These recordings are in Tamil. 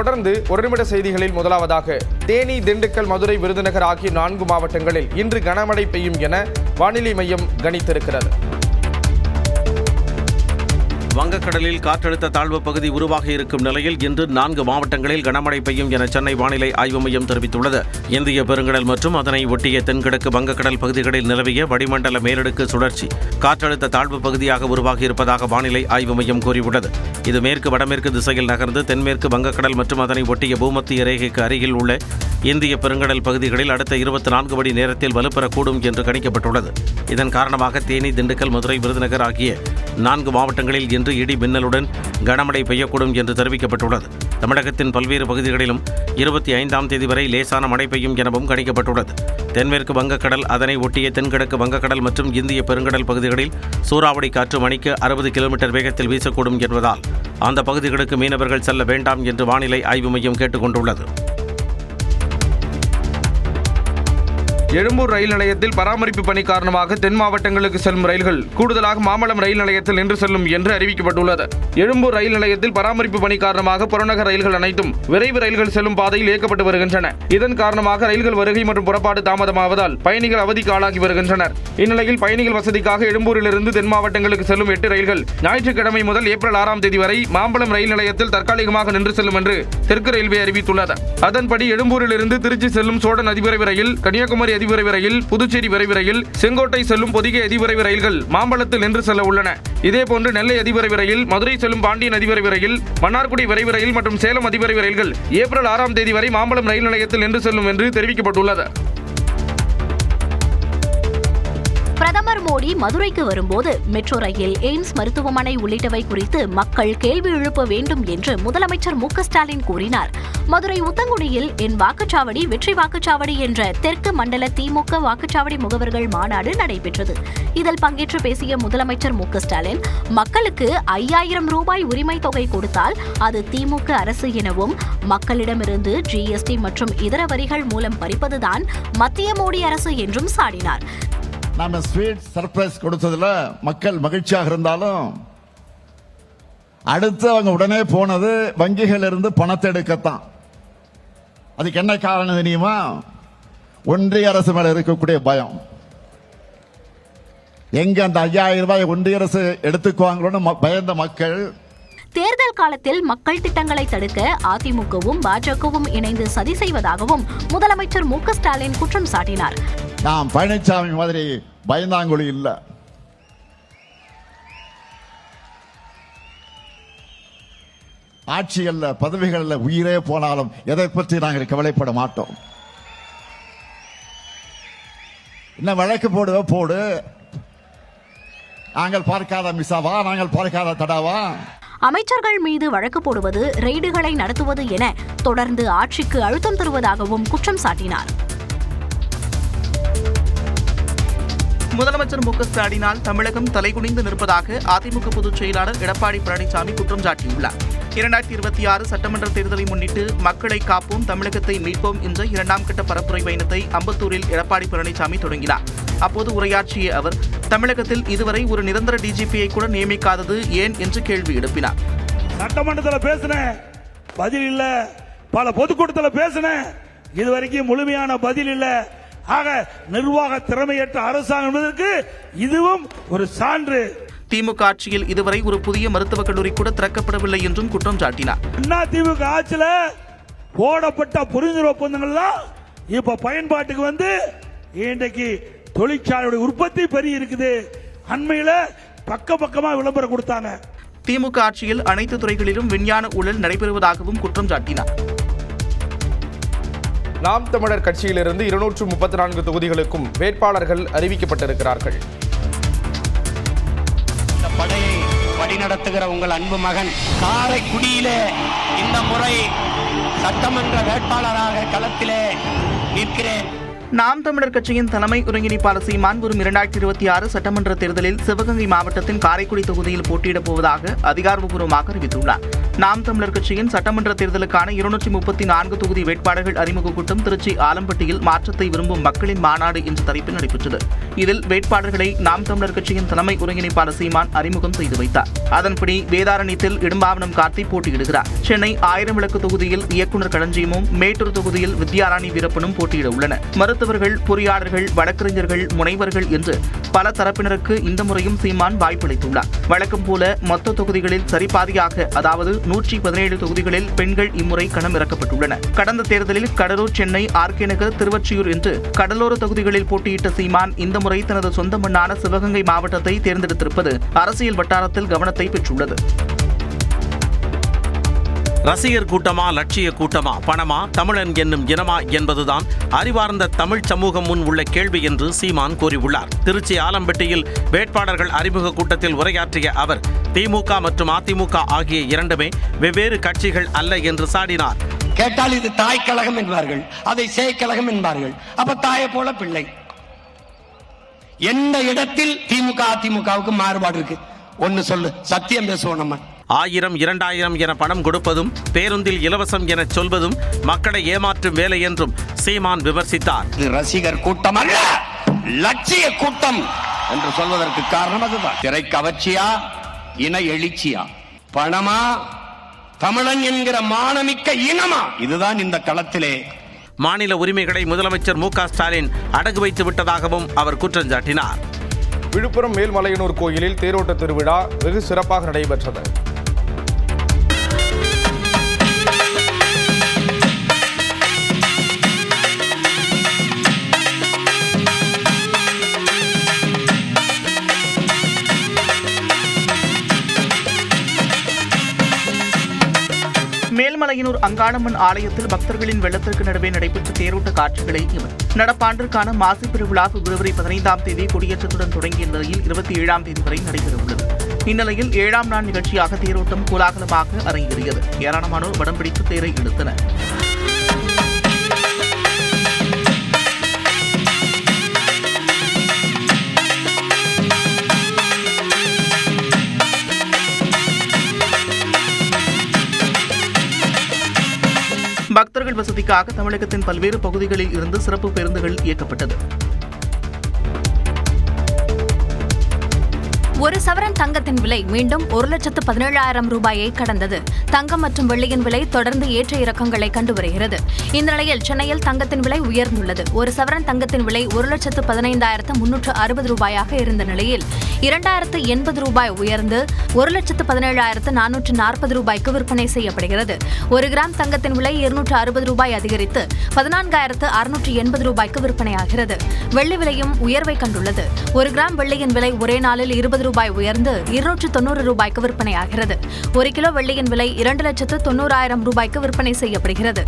தொடர்ந்து ஒரு நிமிட செய்திகளில் முதலாவதாக தேனி, திண்டுக்கல், மதுரை, விருதுநகர் ஆகிய 4 மாவட்டங்களில் இன்று கனமழை பெய்யும் என வானிலை மையம் கணித்திருக்கிறது. வங்கக்கடலில் காற்றழுத்த தாழ்வு பகுதி உருவாகி இருக்கும் நிலையில் இன்று 4 மாவட்டங்களில் கனமழை பெய்யும் என சென்னை வானிலை ஆய்வு மையம் தெரிவித்துள்ளது. இந்திய பெருங்கடல் மற்றும் அதனை ஒட்டிய தென்கிழக்கு வங்கக்கடல் பகுதிகளில் நிலவிய வளிமண்டல மேலடுக்கு சுழற்சி காற்றழுத்த தாழ்வு பகுதியாக உருவாகி இருப்பதாக வானிலை ஆய்வு மையம் கூறியுள்ளது. இது மேற்கு வடமேற்கு திசையில் நகர்ந்து தென்மேற்கு வங்கக்கடல் மற்றும் அதனை ஒட்டிய பூமத்திய ரேகைக்கு அருகில் உள்ள இந்திய பெருங்கடல் பகுதிகளில் அடுத்த 24 மணி நேரத்தில் வலுப்பெறக்கூடும் என்று கணிக்கப்பட்டுள்ளது. இதன் காரணமாக தேனி, திண்டுக்கல், மதுரை, விருதுநகர் ஆகிய 4 மாவட்டங்களில் இன்று இடி மின்னலுடன் கனமழை பெய்யக்கூடும் என்று தெரிவிக்கப்பட்டுள்ளது. தமிழகத்தின் பல்வேறு பகுதிகளிலும் 25ஆம் தேதி வரை லேசான மழை பெய்யும் எனவும் கணிக்கப்பட்டுள்ளது. தென்மேற்கு வங்கக்கடல், அதனை ஒட்டிய தென்கிழக்கு வங்கக்கடல் மற்றும் இந்திய பெருங்கடல் பகுதிகளில் சூறாவளி காற்று மணிக்கு 60 கிலோமீட்டர் வேகத்தில் வீசக்கூடும் என்பதால் அந்த பகுதிகளுக்கு மீனவர்கள் செல்ல வேண்டாம் என்று வானிலை ஆய்வு மையம் கேட்டுக் கொண்டுள்ளது. எழும்பூர் ரயில் நிலையத்தில் பராமரிப்பு பணி காரணமாக தென் மாவட்டங்களுக்கு செல்லும் ரயில்கள் கூடுதலாக மாம்பலம் ரயில் நிலையத்தில் நின்று செல்லும் என்று அறிவிக்கப்பட்டுள்ளது. எழும்பூர் ரயில் நிலையத்தில் பராமரிப்பு பணி காரணமாக புறநகர் ரயில்கள் அனைத்தும் விரைவு ரயில்கள் செல்லும் பாதையில் இயக்கப்பட்டு வருகின்றன. இதன் காரணமாக ரயில்கள் வருகை மற்றும் புறப்பாடு தாமதமாவதால் பயணிகள் அவதிக்கு ஆளாகி வருகின்றனர். இந்நிலையில் பயணிகள் வசதிக்காக எழும்பூரிலிருந்து தென் மாவட்டங்களுக்கு செல்லும் 8 ரயில்கள் ஞாயிற்றுக்கிழமை முதல் ஏப்ரல் 6ஆம் தேதி வரை மாம்பலம் ரயில் நிலையத்தில் தற்காலிகமாக நின்று செல்லும் என்று தெற்கு ரயில்வே அறிவித்துள்ளது. அதன்படி எழும்பூரிலிருந்து திருச்சி செல்லும் சோழன் அதிவிரைவு ரயில், கன்னியாகுமரி அதிவிரைவு ரயில், புதுச்சேரி விரைவு ரயில், செங்கோட்டை செல்லும் பொதிகை அதிவிரைவு ரயில்கள் மாம்பலத்தில் நின்று செல்ல உள்ளன. இதேபோன்று நெல்லை அதிவிரைவு ரயில், மதுரை செல்லும் பாண்டியன் அதிவிரைவு ரயில், மன்னார்குடி விரைவு ரயில் மற்றும் சேலம் அதிவிரைவு ரயில்கள் ஏப்ரல் 6ஆம் தேதி வரை மாம்பலம் ரயில் நிலையத்தில் நின்று செல்லும் என்று தெரிவிக்கப்பட்டுள்ளது. பிரதமர் மோடி மதுரைக்கு வரும்போது மெட்ரோ ரயில், எய்ம்ஸ் மருத்துவமனை உள்ளிட்டவை குறித்து மக்கள் கேள்வி எழுப்ப வேண்டும் என்று முதலமைச்சர் மு.க.ஸ்டாலின் கூறினார். மதுரை உத்தங்குடியில் என் வாக்குச்சாவடி வெற்றி வாக்குச்சாவடி என்ற தெற்கு மண்டல திமுக வாக்குச்சாவடி முகவர்கள் மாநாடு நடைபெற்றது. இதில் பங்கேற்று பேசிய முதலமைச்சர் மு.க.ஸ்டாலின், மக்களுக்கு 5000 ரூபாய் உரிமை தொகை கொடுத்தால் அது திமுக அரசு எனவும், மக்களிடமிருந்து ஜிஎஸ்டி மற்றும் இதர வரிகள் மூலம் பறிப்பதுதான் மத்திய மோடி அரசு என்றும் சாடினார். நாம ஸ்வீட் சர்ப்ரைஸ் கொடுத்ததுல மக்கள் மகிழ்ச்சியாக இருந்தாலும் அடுத்து அவங்க உடனே போனது வங்கிகள் இருந்து பணத்தை எடுக்கத்தான். அதுக்கு என்ன காரணம் தெரியுமா? ஒன்றிய அரசு மேல இருக்கக்கூடிய பயம். எங்க அந்த 5000 ரூபாய் ஒன்றிய அரசு எடுத்துக்குவாங்களோன்னு பயந்த மக்கள். தேர்தல் காலத்தில் மக்கள் திட்டங்களை தடுக்க அதிமுகவும் பாஜகவும் இணைந்து சதி செய்வதாகவும் முதலமைச்சர் மு.க.ஸ்டாலின் குற்றம் சாட்டினார். நாம் பழனிசாமி மாதிரி பயந்தாங்குழி இல்ல. ஆட்சிகள்ல பதவிகள்ல உயிரே போனாலும் எதை பற்றி நாங்கள் கவலைப்பட மாட்டோம். என்ன வழக்கு போடு, நாங்கள் பார்க்காத மிசாவா, நாங்கள் பார்க்காத தடாவா? அமைச்சர்கள் மீது வழக்கு போடுவது, ரெய்டுகளை நடத்துவது என தொடர்ந்து ஆட்சிக்கு அழுத்தம் தருவதாகவும் குற்றம் சாட்டினார். முதலமைச்சர் மு.க.ஸ்டாலினால் தமிழகம் தலைகுனிந்து நிற்பதாக அதிமுக பொதுச் செயலாளர் எடப்பாடி பழனிசாமி குற்றம் சாட்டியுள்ளார். 2026 சட்டமன்ற தேர்தலை முன்னிட்டு மக்களை காப்போம், தமிழகத்தை மீட்போம் என்ற 2ஆம் கட்ட பரப்புரை பயணத்தை அம்பத்தூரில் எடப்பாடி பழனிசாமி தொடங்கினார். அப்போது உரையாற்றிய அவர், தமிழகத்தில் இதுவரை ஒரு நிரந்தர டிஜிபியை கூட நியமிக்காதது ஏன் என்று கேள்வி எழுப்பினார். சட்டமன்றத்தில் பேசின பதில் இல்ல, பல பொதுக்கூட்டத்தில் பேசின இதுவரைக்கும் முழுமையான பதில் இல்ல. ஆக நிர்வாக திறமையற்ற அரசாங்கம் என்பதற்கு இதுவும் ஒரு சான்று. திமுக ஆட்சியில் இதுவரை ஒரு புதிய மருத்துவக் கல்லூரி கூட திறக்கப்படவில்லை என்றும் குற்றம் சாட்டினார். திமுக ஆட்சியில் போடப்பட்ட புரிந்துணர்வு ஒப்பந்தங்கள் தான் இப்ப பயன்பாட்டுக்கு வந்து இன்றைக்கு தொழிற்சாலையுடைய உற்பத்தி பெருகி இருக்குது. அண்மையில பக்கமா விளம்பரம் கொடுத்தாங்க. திமுக ஆட்சியில் அனைத்து துறைகளிலும் விஞ்ஞான ஊழல் நடைபெறுவதாகவும் குற்றம் சாட்டினார். நாம் தமிழர் கட்சியிலிருந்து 234 தொகுதிகளுக்கும் வேட்பாளர்கள் அறிவிக்கப்பட்டிருக்கிறார்கள். இந்த படையை வழிநடத்துகிற உங்கள் அன்பு மகன் காரைக்குடியிலே இந்த முறை சட்டமன்ற வேட்பாளராக களத்திலே நிற்கிறேன். நாம் தமிழர் கட்சியின் தலைமை ஒருங்கிணைப்பாளர் சீமான் வரும் 2026 சட்டமன்ற தேர்தலில் சிவகங்கை மாவட்டத்தின் காரைக்குடி தொகுதியில் போட்டியிடப் போவதாக அதிகாரப்பூர்வமாக அறிவித்துள்ளார். நாம் தமிழர் கட்சியின் சட்டமன்ற தேர்தலுக்கான 234 தொகுதி வேட்பாளர்கள் அறிமுக கூட்டம் திருச்சி ஆலம்பட்டியில் மாற்றத்தை விரும்பும் மக்களின் மாநாடு என்ற தலைப்பில் நடைபெற்றது. இதில் வேட்பாளர்களை நாம் தமிழர் கட்சியின் தலைமை ஒருங்கிணைப்பாளர் சீமான் அறிமுகம் செய்து வைத்தார். அதன்படி வேதாரண்யத்தில் இடும்பாவனம் கார்த்தி போட்டியிடுகிறார். சென்னை 1000 விளக்கு தொகுதியில் இயக்குநர் களஞ்சியமும், மேட்டூர் தொகுதியில் வித்யாராணி வீரப்பனும் போட்டியிட உள்ளனர். மருத்துவர்கள், பொறியாளர்கள், வழக்கறிஞர்கள், முனைவர்கள் என்று பல தரப்பினருக்கு இந்த முறையும் சீமான் வாய்ப்பளித்துள்ளார். வழக்கம் போல மொத்த தொகுதிகளில் சரிபாதியாக, அதாவது 117 தொகுதிகளில் பெண்கள் இம்முறை களமிறக்கப்பட்டுள்ளனர். கடந்த தேர்தலில் கடலூர், சென்னை, ஆர்கே நகர், திருவொற்றியூர் என்று கடலோர தொகுதிகளில் போட்டியிட்ட சீமான் இந்த முறை தனது சொந்த மண்ணான சிவகங்கை மாவட்டத்தை தேர்ந்தெடுத்திருப்பது அரசியல் வட்டாரத்தில் கவனத்தை பெற்றுள்ளது. ரசிகர் கூட்டமா, லட்சிய கூட்டமா, பணமா, தமிழன் என்னும் இனமா என்பதுதான் அறிவார்ந்த தமிழ் சமூகம் முன் உள்ள கேள்வி என்று சீமான் கூறியுள்ளார். திருச்சி ஆலம்பட்டியில் வேட்பாளர்கள் அறிமுக கூட்டத்தில் உரையாற்றிய அவர் திமுக மற்றும் அதிமுக ஆகிய இரண்டுமே வெவ்வேறு கட்சிகள் அல்ல என்று சாடினார். கேட்டால் இது தாய் கழகம் என்பார்கள், அதை சேய் கழகம் என்பார்கள். அப்ப தாயை போல பிள்ளை. எந்த இடத்தில் திமுக அதிமுகவுக்கு மாறுபாடு இருக்கு? ஒன்னு சொல்லு, சத்தியம் பேசுவோம். நம்ம 1000, 2000 என பணம் கொடுப்பதும், பேருந்தில் இலவசம் என சொல்வதும் மக்களை ஏமாற்றும் வேலை என்றும் சீமான் விமர்சித்தார். இது ரசிகர் கூட்டம் அல்ல, லட்சிய கூட்டம் என்று சொல்வதற்கு காரணம் அதுதான். திரை கவர்ச்சியா, இன எழுச்சியா, பணமா, தமிழன் என்கிற மானமிக்க இனமா? இதுதான் இந்த களத்திலே மாநில உரிமைகளை முதலமைச்சர் மு.க. ஸ்டாலின் அடகு வைத்து விட்டதாகவும் அவர் குற்றம் சாட்டினார். விழுப்புரம் மேல்மலையனூர் கோயிலில் தேரோட்ட திருவிழா வெகு சிறப்பாக நடைபெற்றது. மேல்மலையனூர் அங்காளம்மன் ஆலயத்தில் பக்தர்களின் வெள்ளத்திற்கு நடுவே நடைபெற்ற தேரோட்ட காட்சிகளை நடப்பாண்டிற்கான மாசி பெருவிழா பிப்ரவரி 15ஆம் தேதி கொடியேற்றத்துடன் தொடங்கிய நிலையில் 27ஆம் தேதி வரை நடைபெறவுள்ளது. இந்நிலையில் 7ஆம் நாள் நிகழ்ச்சியாக தேரோட்டம் கோலாகலமாக அரங்கேறியது. ஏராளமானோர் வடம் பிடித்து தேரை இழுத்தனர். பக்தர்கள் வசதிக்காக தமிழகத்தின் பல்வேறு பகுதிகளில் இருந்து சிறப்பு பேருந்துகள் இயக்கப்பட்டது. ஒரு சவரன் தங்கத்தின் விலை மீண்டும் 1,17,000 ரூபாயை கடந்தது. தங்கம் மற்றும் வெள்ளியின் விலை தொடர்ந்து ஏற்ற இறக்கங்களை கண்டு வருகிறது. இந்த நிலையில் சென்னையில் தங்கத்தின் விலை உயர்ந்துள்ளது. ஒரு சவரன் தங்கத்தின் விலை 1,15,360 ரூபாயாக இருந்த நிலையில் 2,080 ரூபாய் உயர்ந்து 1,17,440 ரூபாய்க்கு விற்பனை செய்யப்படுகிறது. ஒரு கிராம் தங்கத்தின் விலை 260 ரூபாய் அதிகரித்து 14,680 ரூபாய்க்கு விற்பனையாகிறது. வெள்ளி விலையும் உயர்வை கண்டுள்ளது. ஒரு கிராம் வெள்ளியின் விலை ஒரே நாளில் 20 ரூபாய் உயர்ந்து 290 ரூபாய்க்கு விற்பனையாகிறது. ஒரு கிலோ வெள்ளியின் விலை 2,90,000 ரூபாய்க்கு விற்பனை செய்யப்படுகிறது.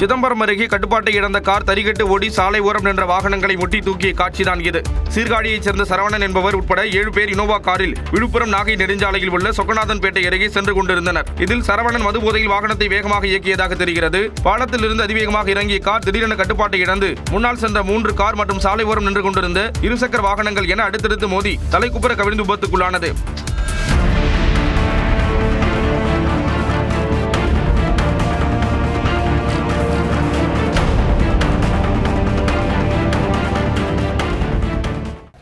சிதம்பரம் அருகே கட்டுப்பாட்டை இழந்த கார் தறிகட்டு ஓடி சாலை ஓரம் நின்ற வாகனங்களை முட்டி தூக்கிய காட்சிதான் இது. சீர்காழியைச் சேர்ந்த சரவணன் என்பவர் உட்பட 7 பேர் இனோவா காரில் விழுப்புரம் நாகை நெடுஞ்சாலையில் உள்ள சொக்கநாதன்பேட்டை அருகே சென்று கொண்டிருந்தனர். இதில் சரவணன் மதுபோதையில் வாகனத்தை வேகமாக இயக்கியதாக தெரிகிறது. பாலத்தில் இருந்து அதிவேகமாக இறங்கிய கார் திடீரென கட்டுப்பாட்டை இழந்து முன்னால் சென்ற 3 கார் மற்றும் சாலை ஓரம் நின்று கொண்டிருந்த இருசக்கர வாகனங்கள் என அடுத்தடுத்து மோதி தலைக்குப்புற கவிழ்ந்து விபத்துக்குள்ளானது.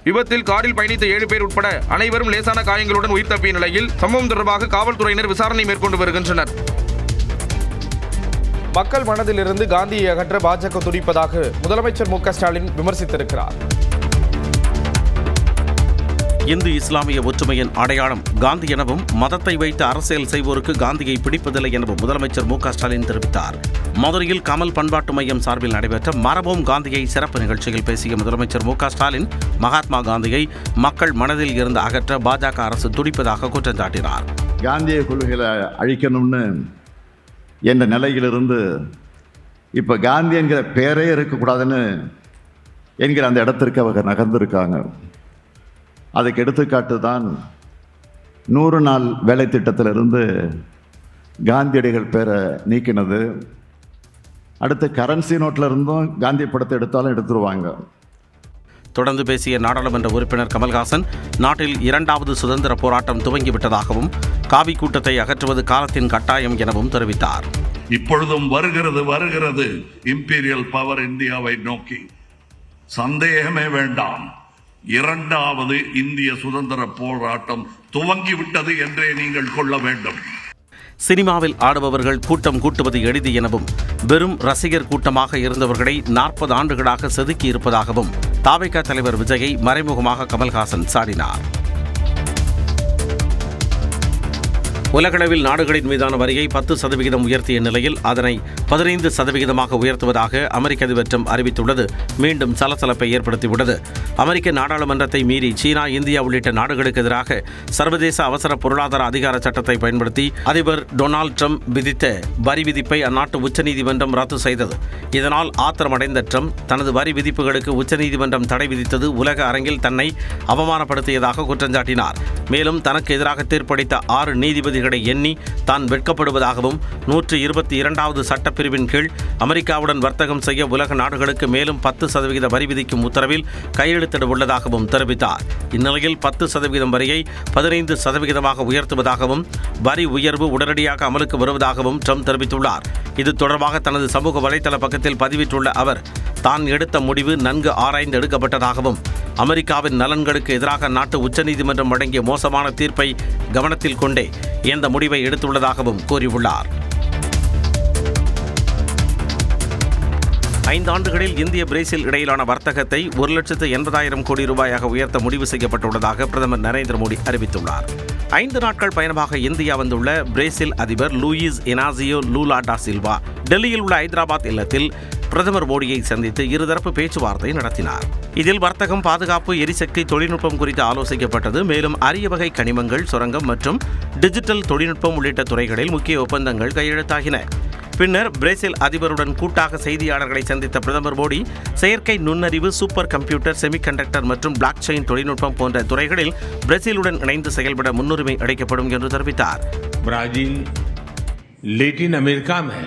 விபத்தில் காரில் பயணித்த 7 பேர் உட்பட அனைவரும் லேசான காயங்களுடன் உயிர் தப்பிய நிலையில் சம்பவம் தொடர்பாக காவல்துறையினர் விசாரணை மேற்கொண்டு வருகின்றனர். மக்கள் மனதிலிருந்து காந்தியை அகற்ற பாஜக துடிப்பதாக முதலமைச்சர் மு.க. ஸ்டாலின் விமர்சித்திருக்கிறார். இந்து இஸ்லாமிய ஒற்றுமையின் அடையாளம் காந்தி எனவும் மதத்தை வைத்து அரசியல் செய்வோருக்கு காந்தியை பிடிப்பதில்லை எனவும் முதலமைச்சர் மு.க. ஸ்டாலின் தெரிவித்தார். மதுரையில் கமல் பண்பாட்டு மையம் சார்பில் நடைபெற்ற மரபோம் காந்தியை சிறப்பு நிகழ்ச்சியில் பேசிய முதலமைச்சர் மு.க. ஸ்டாலின் மகாத்மா காந்தியை மக்கள் மனதில் இருந்து அகற்ற பாஜக அரசு துடிப்பதாக குற்றம் சாட்டினார். காந்திய கொள்கைகளை அழிக்கணும்னு என்ற நிலையிலிருந்து இப்ப காந்தி என்கிற பேரே இருக்கக்கூடாதுன்னு என்கிற அந்த இடத்திற்கு அவங்க நகர்ந்திருக்காங்க. அதுக்கு எடுத்துக்காட்டு தான் 100 நாள் வேலை திட்டத்திலிருந்து காந்தியடிகள் பேரை நீக்கினது. அடுத்து கரன்சி நோட்டில் இருந்தும் காந்தி படத்தை எடுத்தாலும் எடுத்துருவாங்க. தொடர்ந்து பேசிய நாடாளுமன்ற உறுப்பினர் கமல்ஹாசன், நாட்டில் 2வது சுதந்திர போராட்டம் துவங்கிவிட்டதாகவும் காவி கூட்டத்தை அகற்றுவது காலத்தின் கட்டாயம் எனவும் தெரிவித்தார். இப்பொழுதும் வருகிறது இம்பீரியல் பவர் இந்தியாவை நோக்கி. சந்தேகமே வேண்டாம், 2வது இந்திய சுதந்திர போராட்டம் துவங்கிவிட்டது என்றே நீங்கள் கொள்ள வேண்டும். சினிமாவில் ஆடுபவர்கள் கூட்டம் கூட்டுவது எளிது எனவும் வெறும் ரசிகர் கூட்டமாக இருந்தவர்களை 40 ஆண்டுகளாக செதுக்கி இருப்பதாகவும் தாவேகா தலைவர் விஜயை மறைமுகமாக கமல்ஹாசன் சாடினார். உலகளவில் நாடுகளின் மீதான வரியை 10% உயர்த்திய நிலையில் அதனை 15% உயர்த்துவதாக அமெரிக்க அதிபர் ட்ரம்ப் அறிவித்துள்ளது மீண்டும் சலசலப்பை ஏற்படுத்தியுள்ளது. அமெரிக்க நாடாளுமன்றத்தை மீறி சீனா, இந்தியா உள்ளிட்ட நாடுகளுக்கு எதிராக சர்வதேச அவசர பொருளாதார அதிகார சட்டத்தை பயன்படுத்தி அதிபர் டொனால்டு ட்ரம்ப் விதித்த வரி விதிப்பை அந்நாட்டு உச்சநீதிமன்றம் ரத்து செய்தது. இதனால் ஆத்திரமடைந்த ட்ரம்ப் தனது வரி விதிப்புகளுக்கு உச்சநீதிமன்றம் தடை விதித்தது உலக அரங்கில் தன்னை அவமானப்படுத்தியதாக குற்றஞ்சாட்டினார். மேலும் தனக்கு எதிராக தீர்ப்பளித்த 6 நீதிபதிகளை எண்ணி தான் வெட்கப்படுவதாகவும் 122வது சட்டப்பிரிவின் கீழ் அமெரிக்காவுடன் வர்த்தகம் செய்ய உலக நாடுகளுக்கு மேலும் 10% வரி விதிக்கும் உத்தரவில் கையெழுத்திட உள்ளதாகவும் தெரிவித்தார். இந்நிலையில் 10% வரியை 15% உயர்த்துவதாகவும் வரி உயர்வு உடனடியாக அமலுக்கு வருவதாகவும் ட்ரம்ப் தெரிவித்துள்ளார். இது தொடர்பாக தனது சமூக வலைதள பக்கத்தில் பதிவிட்டுள்ள அவர், தான் எடுத்த முடிவு நன்கு ஆராய்ந்து எடுக்கப்பட்டதாகவும் அமெரிக்காவின் நலன்களுக்கு எதிராக நாட்டு உச்சநீதிமன்றம் வழங்கிய மோசமான தீர்ப்பை கவனத்தில் கொண்டே இந்த முடிவை எடுத்துள்ளதாகவும் கூறியுள்ளார். 5 ஆண்டுகளில் இந்திய பிரேசில் இடையிலான வர்த்தகத்தை 1,80,000 கோடி ரூபாயாக உயர்த்த முடிவு செய்யப்பட்டுள்ளதாக பிரதமர் நரேந்திர மோடி அறிவித்துள்ளார். 5 நாட்கள் பயணமாக இந்தியா வந்துள்ள பிரேசில் அதிபர் லூயிஸ் இனாசியோ லூலா டா சில்வா டெல்லியில் உள்ள ஐதராபாத் இல்லத்தில் பிரதமர் மோடியை சந்தித்து இருதரப்பு பேச்சுவார்த்தை நடத்தினார். இதில் வர்த்தகம், பாதுகாப்பு, எரிசக்தி, தொழில்நுட்பம் குறித்து ஆலோசிக்கப்பட்டது. மேலும் அரிய வகை கனிமங்கள், சுரங்கம் மற்றும் டிஜிட்டல் தொழில்நுட்பம் உள்ளிட்ட துறைகளில் முக்கிய ஒப்பந்தங்கள் கையெழுத்தாகின. பின்னர் பிரேசில் அதிபருடன் கூட்டாக செய்தியாளர்களை சந்தித்த பிரதமர் மோடி செயற்கை நுண்ணறிவு, சூப்பர் கம்ப்யூட்டர், செமிகண்டக்டர் மற்றும் பிளாக் செயின் தொழில்நுட்பம் போன்ற துறைகளில் பிரேசிலுடன் இணைந்து செயல்பட முன்னுரிமை அளிக்கப்படும் என்று தெரிவித்தார். ब्राजील लैटिन अमेरिका में